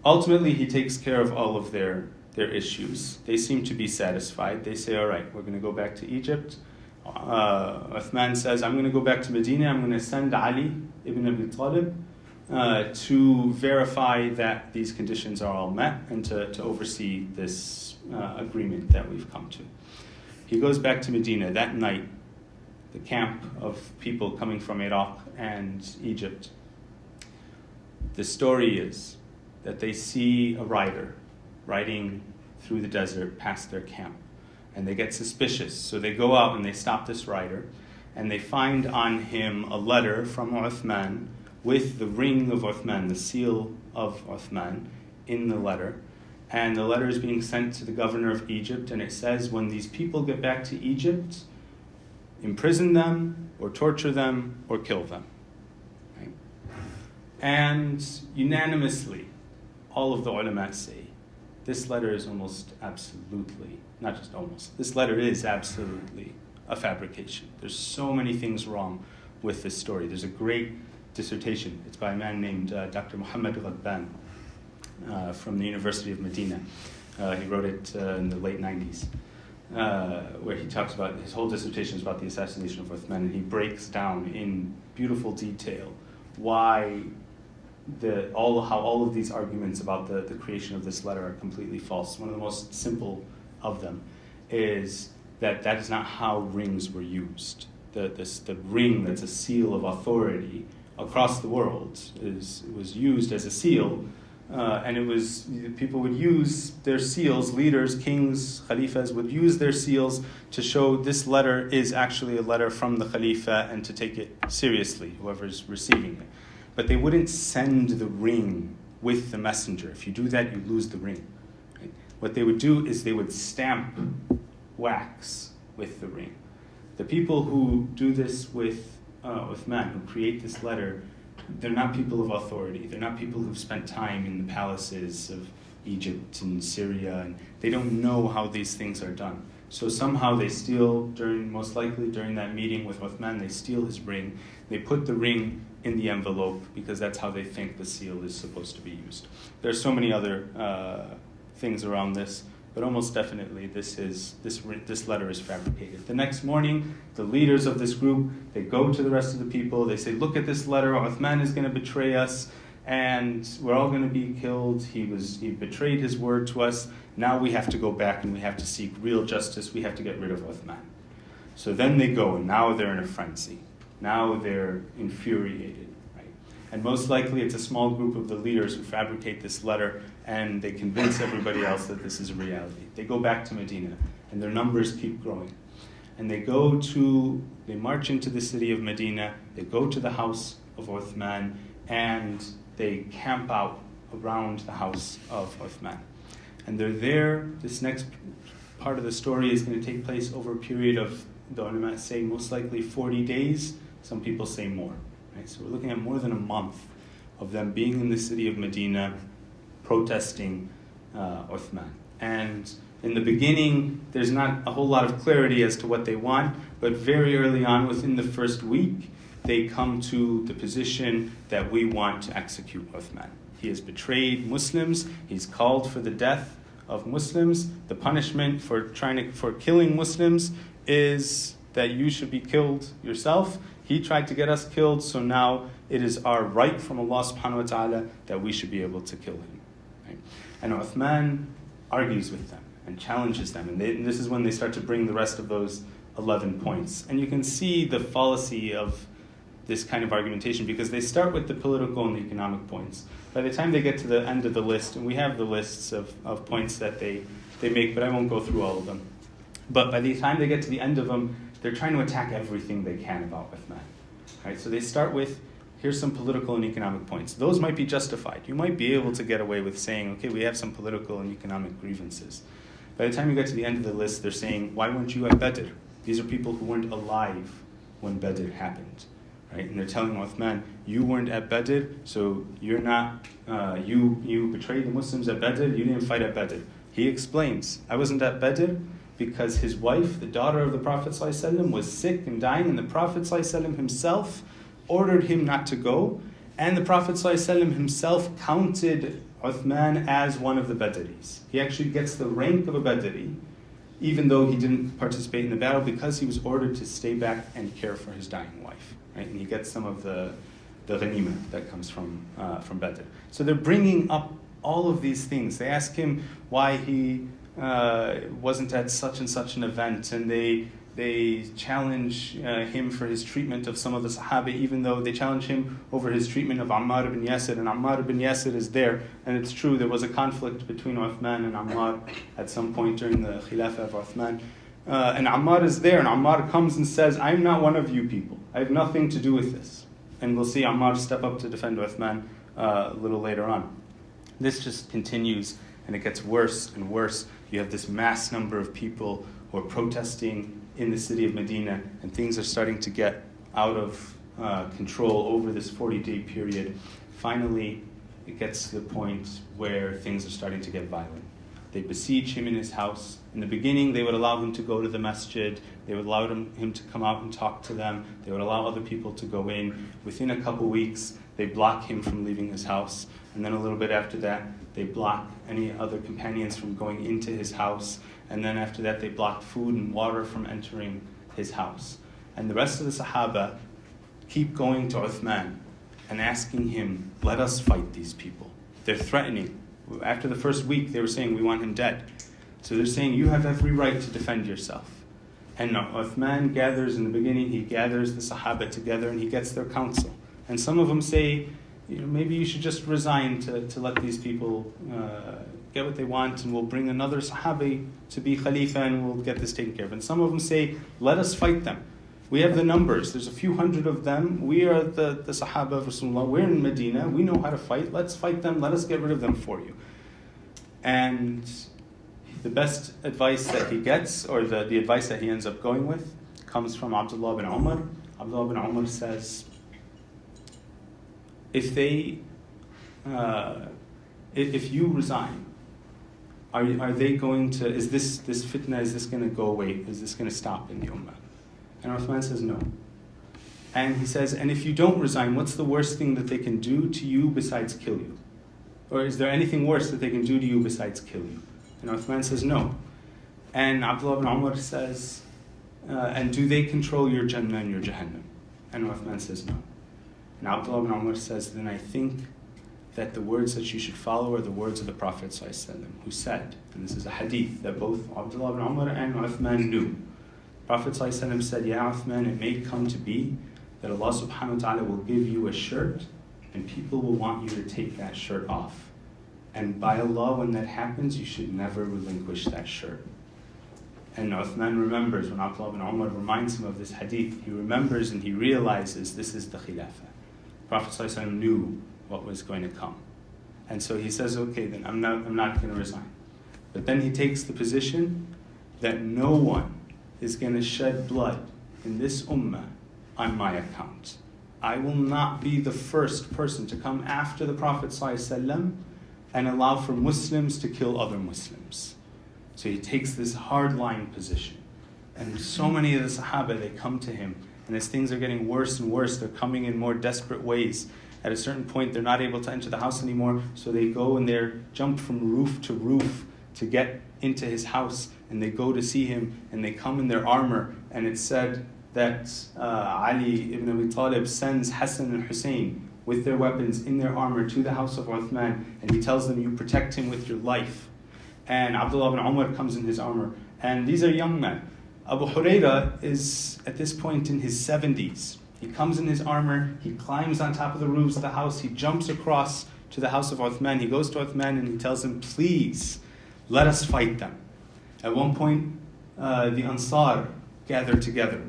Ultimately, he takes care of all of their issues. They seem to be satisfied. They say, all right, we're going to go back to Egypt. Uthman says, I'm going to go back to Medina. I'm going to send Ali ibn Abi Talib to verify that these conditions are all met and to oversee this agreement that we've come to. He goes back to Medina that night, the camp of people coming from Iraq and Egypt. The story is that they see a rider riding through the desert past their camp, and they get suspicious. So they go out and they stop this rider, and they find on him a letter from Uthman with the ring of Uthman, the seal of Uthman in the letter. And the letter is being sent to the governor of Egypt, and it says, when these people get back to Egypt, imprison them, or torture them, or kill them. Right? And unanimously, all of the ulama say, this letter is almost absolutely, not just almost, this letter is absolutely a fabrication. There's so many things wrong with this story. There's a great dissertation. It's by a man named Dr. Muhammad Ghadban from the University of Medina. He wrote it in the late 90s, where he talks about, his whole dissertation is about the assassination of Uthman, and he breaks down in beautiful detail why how all of these arguments about the creation of this letter are completely false. One of the most simple of them is that is not how rings were used. The ring that's a seal of authority across the world was used as a seal, and people would use their seals, leaders, kings, khalifas would use their seals to show this letter is actually a letter from the khalifa and to take it seriously, whoever's receiving it. But they wouldn't send the ring with the messenger. If you do that, you lose the ring. Right? What they would do is they would stamp wax with the ring. The people who do this with Uthman, who create this letter, they're not people of authority. They're not people who've spent time in the palaces of Egypt and Syria, and they don't know how these things are done. So somehow they steal, most likely during that meeting with Uthman, they steal his ring. They put the ring in the envelope because that's how they think the seal is supposed to be used. There's so many other things around this, but almost definitely this letter is fabricated. The next morning, the leaders of this group, they go to the rest of the people, they say, look at this letter, Uthman is going to betray us, and we're all going to be killed. He betrayed his word to us. Now we have to go back and we have to seek real justice. We have to get rid of Uthman. So then they go, and now they're in a frenzy. Now they're infuriated, right? And most likely it's a small group of the leaders who fabricate this letter, and they convince everybody else that this is a reality. They go back to Medina, and their numbers keep growing. And they march into the city of Medina, they go to the house of Uthman, and they camp out around the house of Uthman. And they're there. This next part of the story is going to take place over a period of, the ulama say, most likely 40 days. Some people say more. Right? So we're looking at more than a month of them being in the city of Medina, protesting Uthman. And in the beginning, there's not a whole lot of clarity as to what they want, but very early on, within the first week, they come to the position that we want to execute Uthman. He has betrayed Muslims. He's called for the death of Muslims. The punishment for killing Muslims is that you should be killed yourself. He tried to get us killed, so now it is our right from Allah subhanahu wa ta'ala that we should be able to kill him. Right? And Uthman argues with them and challenges them, and this is when they start to bring the rest of those 11 points. And you can see the fallacy of this kind of argumentation because they start with the political and the economic points. By the time they get to the end of the list, and we have the lists of points that they make, but I won't go through all of them. But by the time they get to the end of them, they're trying to attack everything they can about Uthman. Right? So they start with, here's some political and economic points. Those might be justified. You might be able to get away with saying, okay, we have some political and economic grievances. By the time you get to the end of the list, they're saying, why weren't you at Badr? These are people who weren't alive when Badr happened. Right? And they're telling Uthman, you weren't at Badr, so you're not, you betrayed the Muslims at Badr, you didn't fight at Badr. He explains, I wasn't at Badr because his wife, the daughter of the Prophet ﷺ, was sick and dying, and the Prophet ﷺ himself ordered him not to go, and the Prophet ﷺ himself counted Uthman as one of the Badris. He actually gets the rank of a Badri, even though he didn't participate in the battle, because he was ordered to stay back and care for his dying wife. Right? And he gets some of the ghanima that comes from Badr. So they're bringing up all of these things. They ask him why he wasn't at such and such an event, and they challenge him for his treatment of some of the Sahaba, even though they challenge him over his treatment of Ammar ibn Yasir, and Ammar ibn Yasir is there, and it's true, there was a conflict between Uthman and Ammar at some point during the Khilafah of Uthman, and Ammar is there, and Ammar comes and says, I'm not one of you people, I have nothing to do with this. And we'll see Ammar step up to defend Uthman a little later on. This just continues and it gets worse and worse. You have this mass number of people who are protesting in the city of Medina, and things are starting to get out of control over this 40-day period. Finally, it gets to the point where things are starting to get violent. They besiege him in his house. In the beginning, they would allow him to go to the masjid. They would allow him to come out and talk to them. They would allow other people to go in. Within a couple weeks, they block him from leaving his house. And then a little bit after that, they block any other companions from going into his house. And then after that, they block food and water from entering his house. And the rest of the Sahaba keep going to Uthman and asking him, let us fight these people. They're threatening. After the first week, they were saying, we want him dead. So they're saying, you have every right to defend yourself. And Uthman gathers, in the beginning, he gathers the Sahaba together and he gets their counsel. And some of them say, maybe you should just resign to let these people get what they want, and we'll bring another Sahabi to be Khalifa and we'll get this taken care of. And some of them say, let us fight them. We have the numbers. There's a few hundred of them. We are the Sahaba of Rasulullah. We're in Medina. We know how to fight. Let's fight them. Let us get rid of them for you. And the best advice that he gets, or the advice that he ends up going with, comes from Abdullah bin Umar. Abdullah bin Umar says, if you resign, are they going to, is this fitna, is this going to go away? Is this going to stop in the Ummah? And Uthman says no. And he says, and if you don't resign, what's the worst thing that they can do to you besides kill you? Or is there anything worse that they can do to you besides kill you? And Uthman says no. And Abdullah bin Umar says, and do they control your Jannah and your Jahannam? And Uthman says no. And Abdullah bin Umar says, then I think that the words that you should follow are the words of the Prophet ﷺ, who said, and this is a hadith that both Abdullah bin Umar and Uthman knew. Prophet ﷺ said, Ya Uthman, it may come to be that Allah subhanahu wa ta'ala will give you a shirt and people will want you to take that shirt off. And by Allah, when that happens, you should never relinquish that shirt. And Uthman remembers, when Abdullah bin Umar reminds him of this hadith, he remembers and he realizes this is the Khilafah. Prophet ﷺ knew what was going to come. And so he says, okay, then I'm not going to resign. But then he takes the position that no one is going to shed blood in this ummah on my account. I will not be the first person to come after the Prophet ﷺ and allow for Muslims to kill other Muslims. So he takes this hard-line position. And so many of the Sahaba, they come to him, and as things are getting worse and worse, they're coming in more desperate ways. At a certain point, they're not able to enter the house anymore, so they go and they jump from roof to roof to get into his house, and they go to see him, and they come in their armor, and it's said that Ali ibn Abi Talib sends Hassan and Hussein with their weapons in their armor to the house of Uthman, and he tells them, you protect him with your life. And Abdullah bin Umar comes in his armor, and these are young men. Abu Huraira is at this point in his 70s. He comes in his armor, he climbs on top of the roofs of the house, he jumps across to the house of Uthman, he goes to Uthman and he tells him, please, let us fight them. At one point, the Ansar gather together.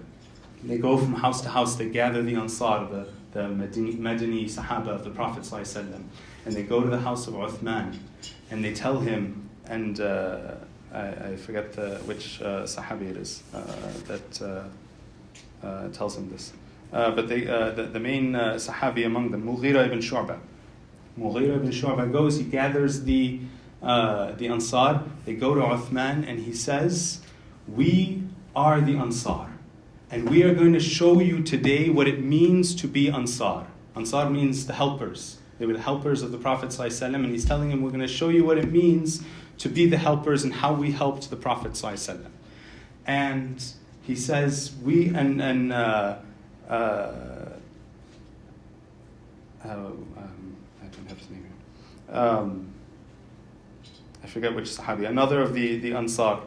They go from house to house, they gather the Ansar, the Madani Sahaba of the Prophet ﷺ, and they go to the house of Uthman, and they tell him, and I forget which Sahabi it is that tells him this. But the main Sahabi among them, Mughira ibn Shu'bah. Mughira ibn Shu'bah goes, he gathers the Ansar, they go to Uthman, and he says, we are the Ansar, and we are going to show you today what it means to be Ansar. Ansar means the helpers. They were the helpers of the Prophet ﷺ, and he's telling him, we're going to show you what it means to be the helpers and how we helped the Prophet ﷺ. And he says, I don't have his name here. I forget which Sahabi. Another of the Ansar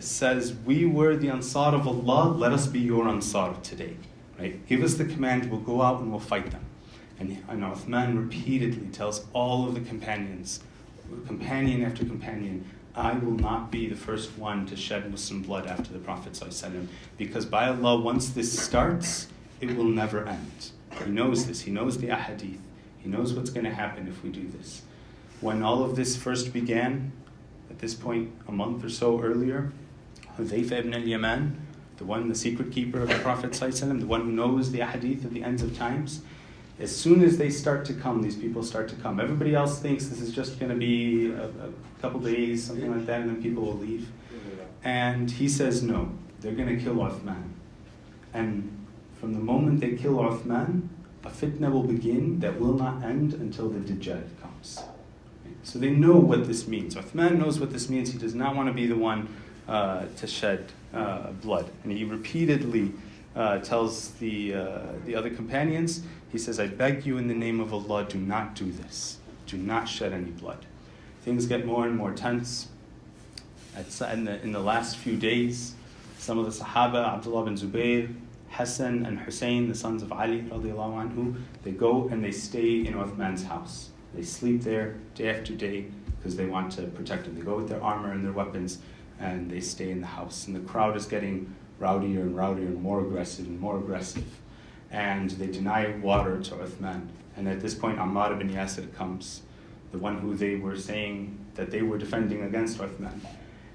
says, we were the Ansar of Allah, let us be your Ansar today. Right? Give us the command, we'll go out and we'll fight them. And Uthman repeatedly tells all of the companions, companion after companion, I will not be the first one to shed Muslim blood after the Prophet ﷺ, because by Allah, once this starts, it will never end. He knows this. He knows the ahadith. He knows what's going to happen if we do this. when all of this first began, at this point a month or so earlier, Hudhayfa ibn al-Yaman, the secret keeper of the Prophet ﷺ, the one who knows the ahadith of the ends of times, as soon as they start to come, these people start to come. Everybody else thinks this is just going to be a couple days, something like that, and then people will leave. And he says, no, they're going to kill Uthman. And from the moment they kill Uthman, a fitna will begin that will not end until the Dajjal comes. So they know what this means. Uthman knows what this means. He does not want to be the one to shed blood. And he repeatedly tells the other companions, he says, I beg you in the name of Allah, do not do this. Do not shed any blood. Things get more and more tense. In the last few days, some of the Sahaba, Abdullah bin Zubayr, Hassan and Hussein, the sons of Ali radiallahu anhu, they go and they stay in Uthman's house. They sleep there day after day because they want to protect him. They go with their armor and their weapons and they stay in the house. And the crowd is getting rowdier and rowdier and more aggressive and more aggressive. And they deny water to Uthman. And at this point, Ammar ibn Yasir comes, the one who they were saying that they were defending against Uthman.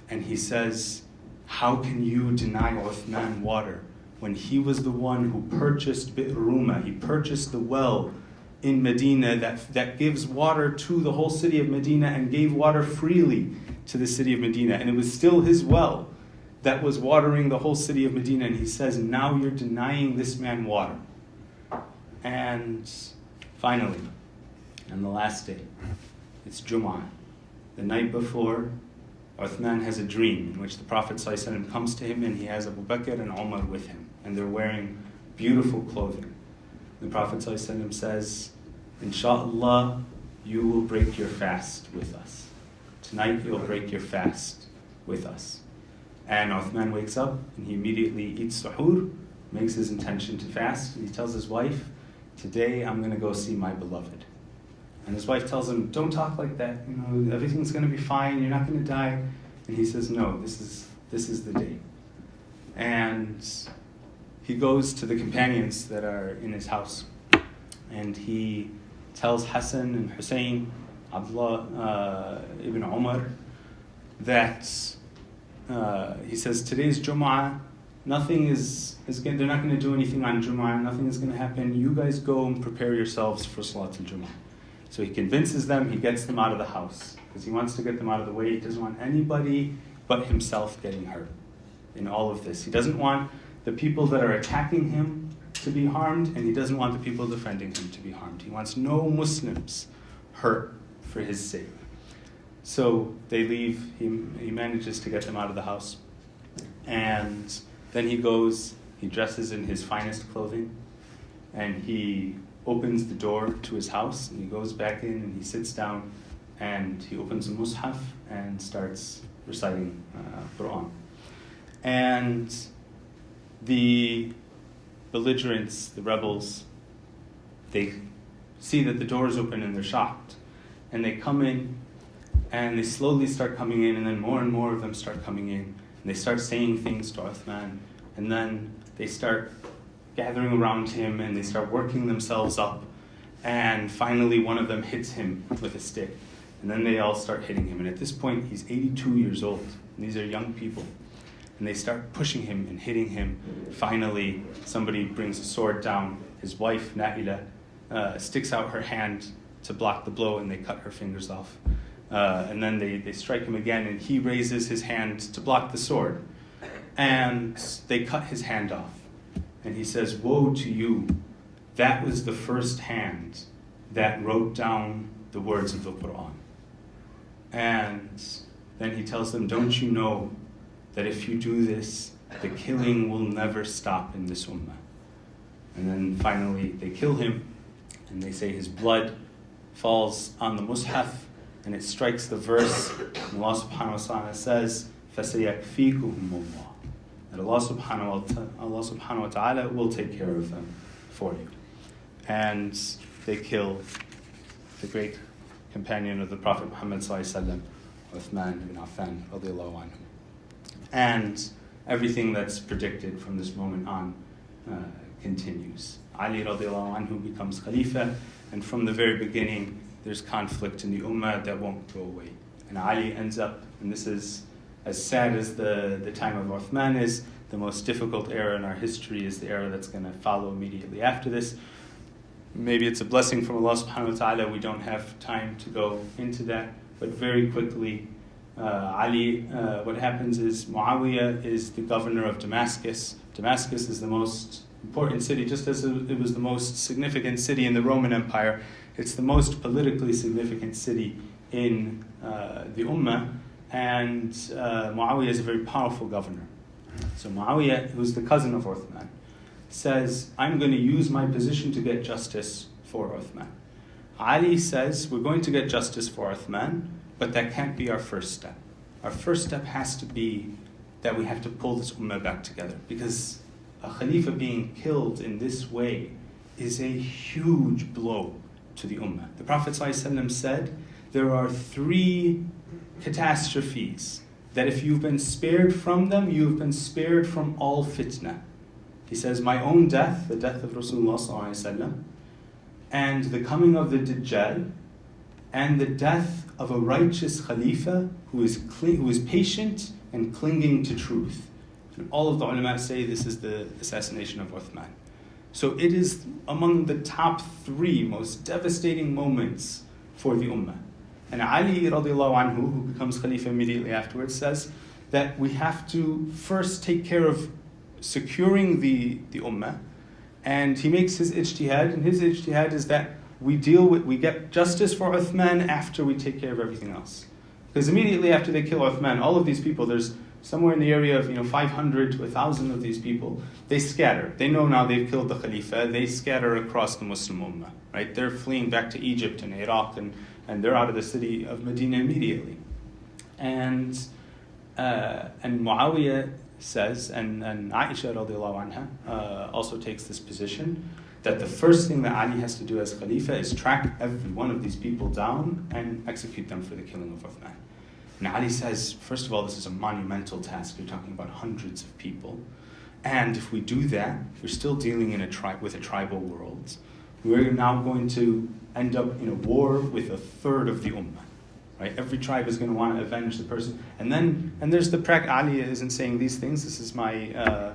And he says, how can you deny Uthman water when he was the one who purchased Bi'r Ruma? He purchased the well in Medina that gives water to the whole city of Medina and gave water freely to the city of Medina. And it was still his well that was watering the whole city of Medina. And he says, now you're denying this man water. And finally, on the last day, it's Jum'ah. The night before, Uthman has a dream in which the Prophet ﷺ comes to him and he has Abu Bakr and Umar with him. And they're wearing beautiful clothing. The Prophet ﷺ says, Insha'Allah, you will break your fast with us. Tonight you'll break your fast with us. And Uthman wakes up and he immediately eats suhoor, makes his intention to fast, and he tells his wife, today I'm going to go see my beloved. And his wife tells him, don't talk like that, everything's going to be fine, you're not going to die. And he says, no, this is the day. And he goes to the companions that are in his house, and he tells Hassan and Hussein, Abdullah ibn Umar, that he says, today's Jum'ah, nothing they're not going to do anything on Jum'ah, nothing is going to happen. You guys go and prepare yourselves for Salat al-Jum'ah. So he convinces them, he gets them out of the house, because he wants to get them out of the way. He doesn't want anybody but himself getting hurt in all of this. He doesn't want the people that are attacking him to be harmed, and he doesn't want the people defending him to be harmed. He wants no Muslims hurt for his sake. So they leave, he manages to get them out of the house, and then he goes, he dresses in his finest clothing, and he opens the door to his house, and he goes back in and he sits down and he opens a mushaf and starts reciting Quran. And the belligerents, the rebels, they see that the door is open and they're shocked. And they come in and they slowly start coming in, and then more and more of them start coming in. And they start saying things to Uthman, and then they start gathering around him and they start working themselves up, and finally one of them hits him with a stick, and then they all start hitting him. And at this point he's 82 years old, and these are young people, and they start pushing him and hitting him. Finally somebody brings a sword down. His wife Naila sticks out her hand to block the blow, and they cut her fingers off, and then they strike him again, and he raises his hand to block the sword, and they cut his hand off. And he says, woe to you, that was the first hand that wrote down the words of the Quran. And then he tells them, don't you know that if you do this, the killing will never stop in this ummah? And then finally they kill him, and they say his blood falls on the mushaf, and it strikes the verse, and Allah subhanahu wa ta'ala says, فَسَيَكْفِيكُهُمُ اللَّهُ, that Allah subhanahu wa ta'ala will take care of them for you. And they kill the great companion of the Prophet Muhammad sallallahu alaihi wasallam, Uthman ibn Affan radiallahu anhu. And everything that's predicted from this moment on continues. Ali radiallahu anhu becomes Khalifa, and from the very beginning there's conflict in the Ummah that won't go away. And Ali ends up, and this is as sad as the time of Uthman is, the most difficult era in our history is the era that's going to follow immediately after this. Maybe it's a blessing from Allah subhanahu wa ta'ala, we don't have time to go into that, but very quickly, Ali, what happens is Muawiyah is the governor of Damascus. Damascus is the most important city, just as it was the most significant city in the Roman Empire. It's the most politically significant city in the Ummah, and Muawiyah is a very powerful governor. So Muawiyah, who's the cousin of Uthman, says, I'm going to use my position to get justice for Uthman. Ali says, we're going to get justice for Uthman, but that can't be our first step. Our first step has to be that we have to pull this Ummah back together, because a Khalifa being killed in this way is a huge blow to the Ummah. The Prophet ﷺ said, there are 3 catastrophes that if you've been spared from them, you've been spared from all fitna. He says, my own death, the death of Rasulullah ﷺ, and the coming of the Dajjal, and the death of a righteous Khalifa who is patient and clinging to truth. And all of the ulama say this is the assassination of Uthman. So it is among the top 3 most devastating moments for the Ummah. And Ali radiallahu anhu, who becomes Khalifa immediately afterwards, says that we have to first take care of securing the Ummah. And he makes his ijtihad, and his ijtihad is that we get justice for Uthman after we take care of everything else. Because immediately after they kill Uthman, all of these people, there's somewhere in the area of 500 to 1,000 of these people, they scatter. They know now they've killed the Khalifa, they scatter across the Muslim Ummah. Right? They're fleeing back to Egypt and Iraq, and they're out of the city of Medina immediately. And Muawiyah says, and Aisha radiallahu anha also takes this position, that the first thing that Ali has to do as Khalifa is track every one of these people down and execute them for the killing of Uthman. And Ali says, first of all, this is a monumental task. You're talking about hundreds of people. And if we do that, we're still dealing with a tribal world. We're now going to end up in a war with a third of the Ummah. Right? Every tribe is going to want to avenge the person. And there's the Ali isn't saying these things. This is my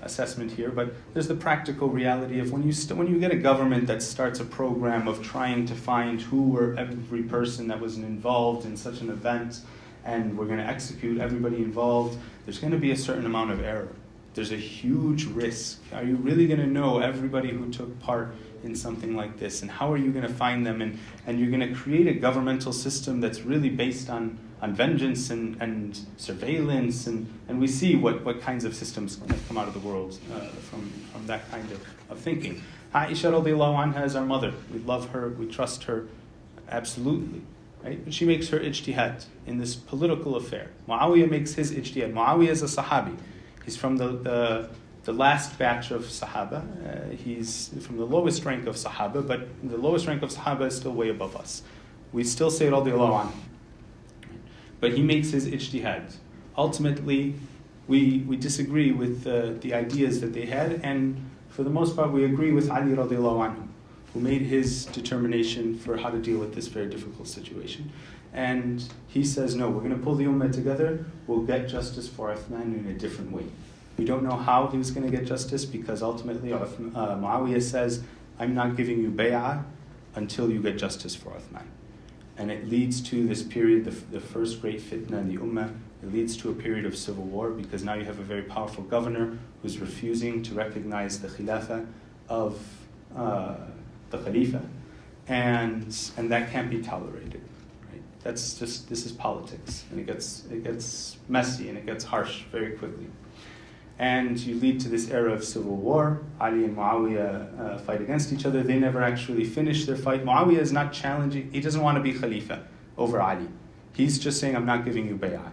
assessment here, but there's the practical reality of when you get a government that starts a program of trying to find who were every person that was involved in such an event, and we're going to execute everybody involved, there's going to be a certain amount of error. There's a huge risk. Are you really going to know everybody who took part in something like this? And how are you going to find them? And you're going to create a governmental system that's really based on vengeance and surveillance. And we see what kinds of systems have come out of the world from that kind of thinking. Aisha radiallahu anha is our mother. We love her. We trust her. Absolutely. Right? But she makes her ijtihad in this political affair. Muawiyah makes his ijtihad. Muawiyah is a sahabi. He's from the last batch of Sahaba. He's from the lowest rank of Sahaba, but the lowest rank of Sahaba is still way above us. We still say radiallahu anhu. But he makes his ijtihad. Ultimately, we disagree with the ideas that they had, and for the most part, we agree with Ali radiallahu anhu, who made his determination for how to deal with this very difficult situation. And he says, no, we're going to pull the Ummah together, we'll get justice for Uthman in a different way. We don't know how he was going to get justice, because ultimately Muawiyah says, I'm not giving you bay'ah until you get justice for Uthman. And it leads to this period, the first great fitna in the Ummah. It leads to a period of civil war, because now you have a very powerful governor who's refusing to recognize the khilafah of the Khalifa, and that can't be tolerated. Right? This is politics, and it gets messy and it gets harsh very quickly. And you lead to this era of civil war. Ali and Muawiyah fight against each other. They never actually finish their fight. Muawiyah is not challenging. He doesn't want to be Khalifa over Ali. He's just saying, I'm not giving you bay'ah.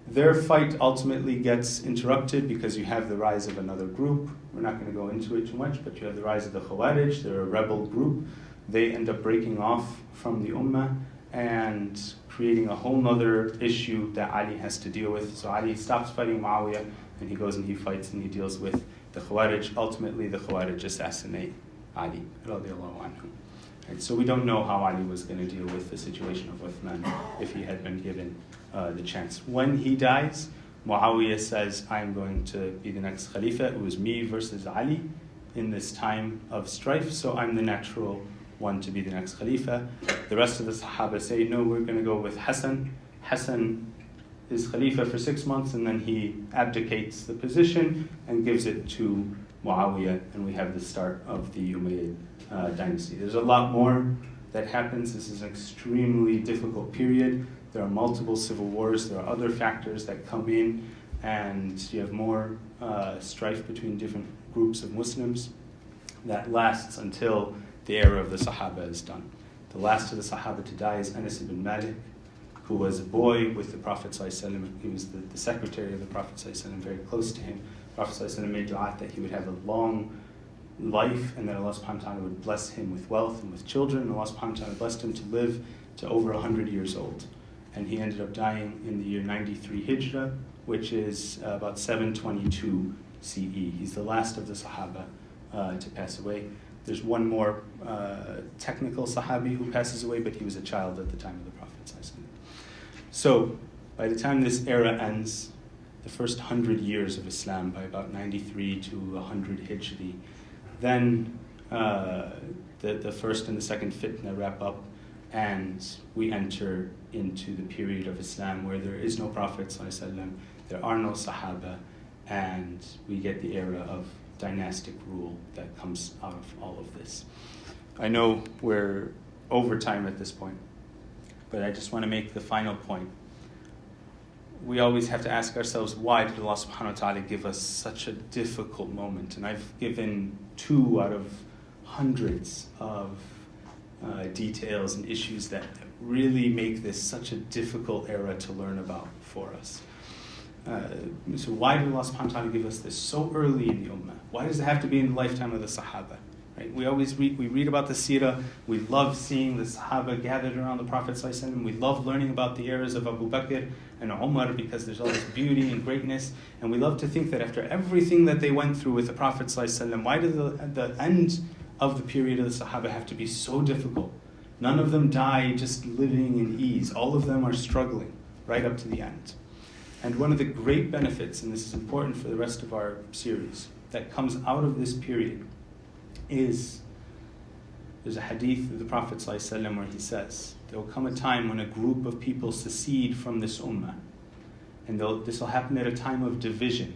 Their fight ultimately gets interrupted because you have the rise of another group. We're not going to go into it too much, but you have the rise of the Khawarij. They're a rebel group. They end up breaking off from the Ummah and creating a whole other issue that Ali has to deal with. So Ali stops fighting Muawiyah, and he goes and he fights and he deals with the Khawarij. Ultimately, the Khawarij assassinate Ali radiallahu anhu. Right? So we don't know how Ali was going to deal with the situation of Uthman if he had been given the chance. When he dies, Muawiyah says, I'm going to be the next Khalifa. It was me versus Ali in this time of strife, so I'm the natural one to be the next Khalifa. The rest of the Sahaba say, no, we're going to go with Hassan. Hassan is Khalifa for 6 months, and then he abdicates the position and gives it to Muawiyah, and we have the start of the Umayyad dynasty. There's a lot more that happens. This is an extremely difficult period. There are multiple civil wars. There are other factors that come in, and you have more strife between different groups of Muslims that lasts until the era of the Sahaba is done. The last of the Sahaba to die is Anas ibn Malik, who was a boy with the Prophet ﷺ. He was the secretary of the Prophet ﷺ, very close to him. The Prophet ﷺ made dua that he would have a long life and that Allah subhanahu wa ta'ala would bless him with wealth and with children. And Allah subhanahu wa ta'ala blessed him to live to over 100 years old. And he ended up dying in the year 93 Hijrah, which is about 722 CE. He's the last of the Sahaba to pass away. There's one more technical Sahabi who passes away, but he was a child at the time of the Prophet. So, by the time this era ends, the first 100 years of Islam, by about 93 to 100 Hijri, then the first and the second Fitna wrap up, and we enter into the period of Islam where there is no Prophet ﷺ, there are no Sahaba, and we get the era of dynastic rule that comes out of all of this. I know we're over time at this point, but I just want to make the final point. We always have to ask ourselves, why did Allah subhanahu wa ta'ala give us such a difficult moment? And I've given 2 out of hundreds of details and issues that really make this such a difficult era to learn about for us. So why did Allah subhanahu wa ta'ala give us this so early in the Ummah? Why does it have to be in the lifetime of the Sahaba? Right? We read about the Seerah. We love seeing the Sahaba gathered around the Prophet ﷺ. We love learning about the eras of Abu Bakr and Umar because there's all this beauty and greatness. And we love to think that after everything that they went through with the Prophet ﷺ, why did the end of the period of the Sahaba have to be so difficult? None of them die just living in ease. All of them are struggling right up to the end. And one of the great benefits, and this is important for the rest of our series, that comes out of this period is, there's a hadith of the Prophet ﷺ where he says, there will come a time when a group of people secede from this ummah, and this will happen at a time of division,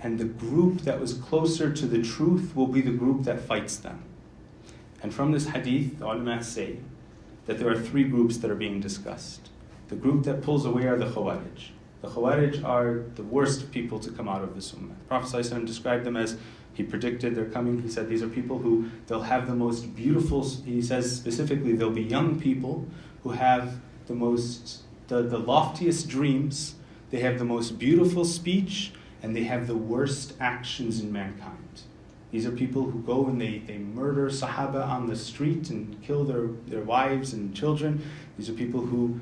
and the group that was closer to the truth will be the group that fights them. And from this hadith, the ulama say that there are 3 groups that are being discussed. The group that pulls away are the Khawarij. The Khawarij are the worst people to come out of this ummah. The Prophet ﷺ described them as, he predicted their coming. He said these are people who, they'll have the most beautiful, he says specifically, they'll be young people who have the loftiest dreams, they have the most beautiful speech, and they have the worst actions in mankind. These are people who go and they murder Sahaba on the street and kill their wives and children. These are people who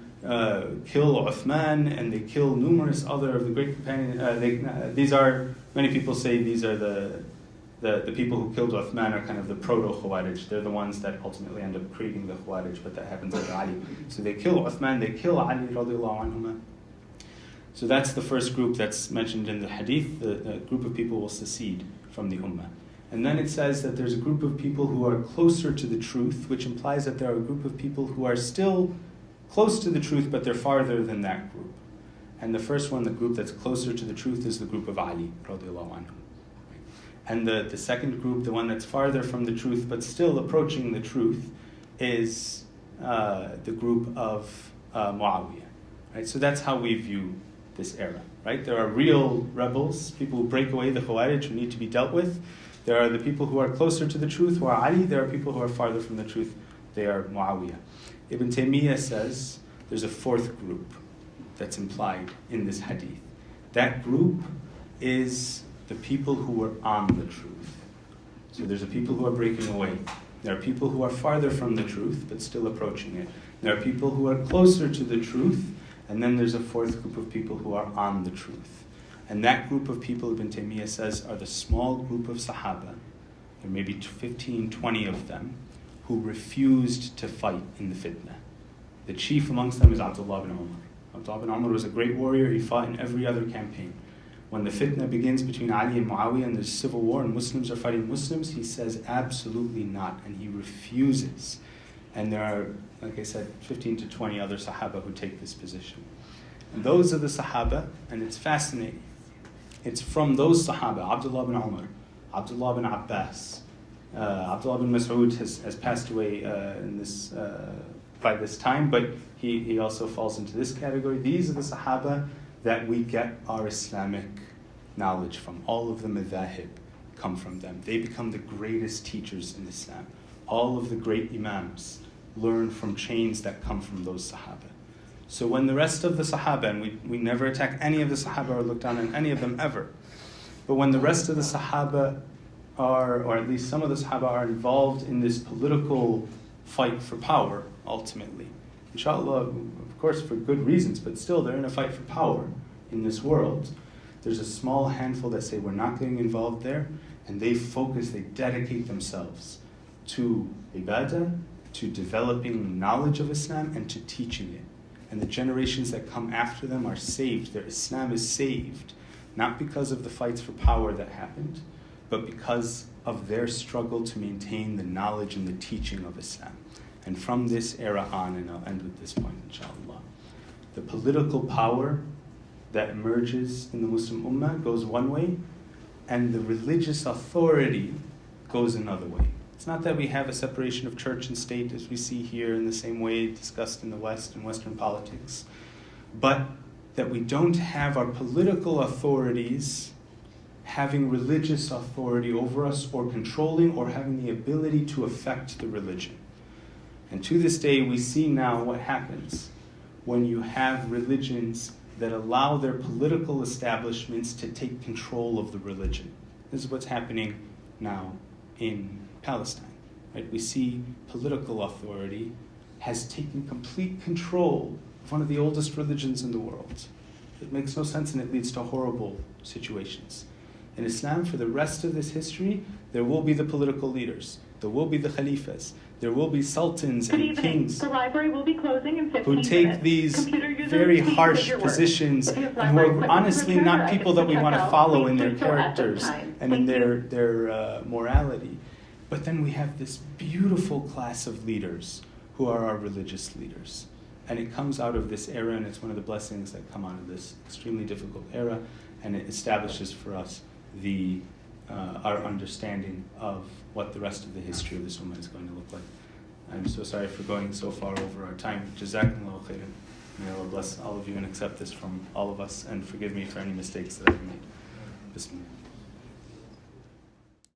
kill Uthman, and they kill numerous other of the great companions. These are, many people say these are the people who killed Uthman are kind of the proto-Khawarij. They're the ones that ultimately end up creating the Khawarij, but that happens under Ali. So they kill Uthman, they kill Ali radiallahu anhuma. So that's the first group that's mentioned in the hadith. The group of people will secede from the ummah. And then it says that there's a group of people who are closer to the truth, which implies that there are a group of people who are still close to the truth, but they're farther than that group. And the first one, the group that's closer to the truth, is the group of Ali radiallahu anhu. And the second group, the one that's farther from the truth but still approaching the truth, is the group of Muawiyah. Right? So that's how we view this era. Right? There are real rebels, people who break away, the Khawarij, who need to be dealt with. There are the people who are closer to the truth, who are Ali. There are people who are farther from the truth, they are Muawiyah. Ibn Taymiyyah says there's a 4th group that's implied in this hadith. That group is the people who are on the truth. So there's the people who are breaking away. There are people who are farther from the truth, but still approaching it. There are people who are closer to the truth, and then there's a 4th group of people who are on the truth. And that group of people, Ibn Taymiyyah says, are the small group of Sahaba. There may be 15, 20 of them, who refused to fight in the fitna. The chief amongst them is Abdullah bin Umar. Abdullah bin Umar was a great warrior. He fought in every other campaign. When the fitna begins between Ali and Muawiyah and there's civil war and Muslims are fighting Muslims, he says absolutely not, and he refuses. And there are, like I said, 15 to 20 other Sahaba who take this position. And those are the Sahaba, and it's fascinating. It's from those Sahaba, Abdullah bin Umar, Abdullah bin Abbas, Abdullah bin Mas'ud has passed away by this time, but he also falls into this category. These are the Sahaba that we get our Islamic knowledge from. All of the madhahib come from them. They become the greatest teachers in Islam. All of the great imams learn from chains that come from those Sahaba. So when the rest of the Sahaba, and we never attack any of the Sahaba or look down on any of them ever, but when the rest of the Sahaba are, or at least some of the Sahaba are involved in this political fight for power, ultimately, inshallah, of course for good reasons, but still they're in a fight for power in this world. There's a small handful that say we're not getting involved there, and they dedicate themselves to ibadah, to developing knowledge of Islam, and to teaching it. And the generations that come after them are saved. Their Islam is saved, not because of the fights for power that happened, but because of their struggle to maintain the knowledge and the teaching of Islam. And from this era on, and I'll end with this point, inshallah, the political power that emerges in the Muslim Ummah goes one way, and the religious authority goes another way. It's not that we have a separation of church and state as we see here in the same way discussed in the West and Western politics, but that we don't have our political authorities having religious authority over us or controlling or having the ability to affect the religion. And to this day, we see now what happens when you have religions that allow their political establishments to take control of the religion. This is what's happening now in Palestine. Right? We see political authority has taken complete control of one of the oldest religions in the world. It makes no sense, and it leads to horrible situations. In Islam, for the rest of this history, there will be the political leaders. There will be the caliphs. There will be sultans and kings the library will be closing in 15 who take minutes. these very harsh positions and who are honestly not people that we want to follow in their characters and in their morality. But then we have this beautiful class of leaders who are our religious leaders. And it comes out of this era, and it's one of the blessings that come out of this extremely difficult era, and it establishes for us our understanding of what the rest of the history of this ummah is going to look like. I'm so sorry for going so far over our time. Jazakumullahu khairan. May Allah bless all of you and accept this from all of us, and forgive me for any mistakes that I've made. Bismillah.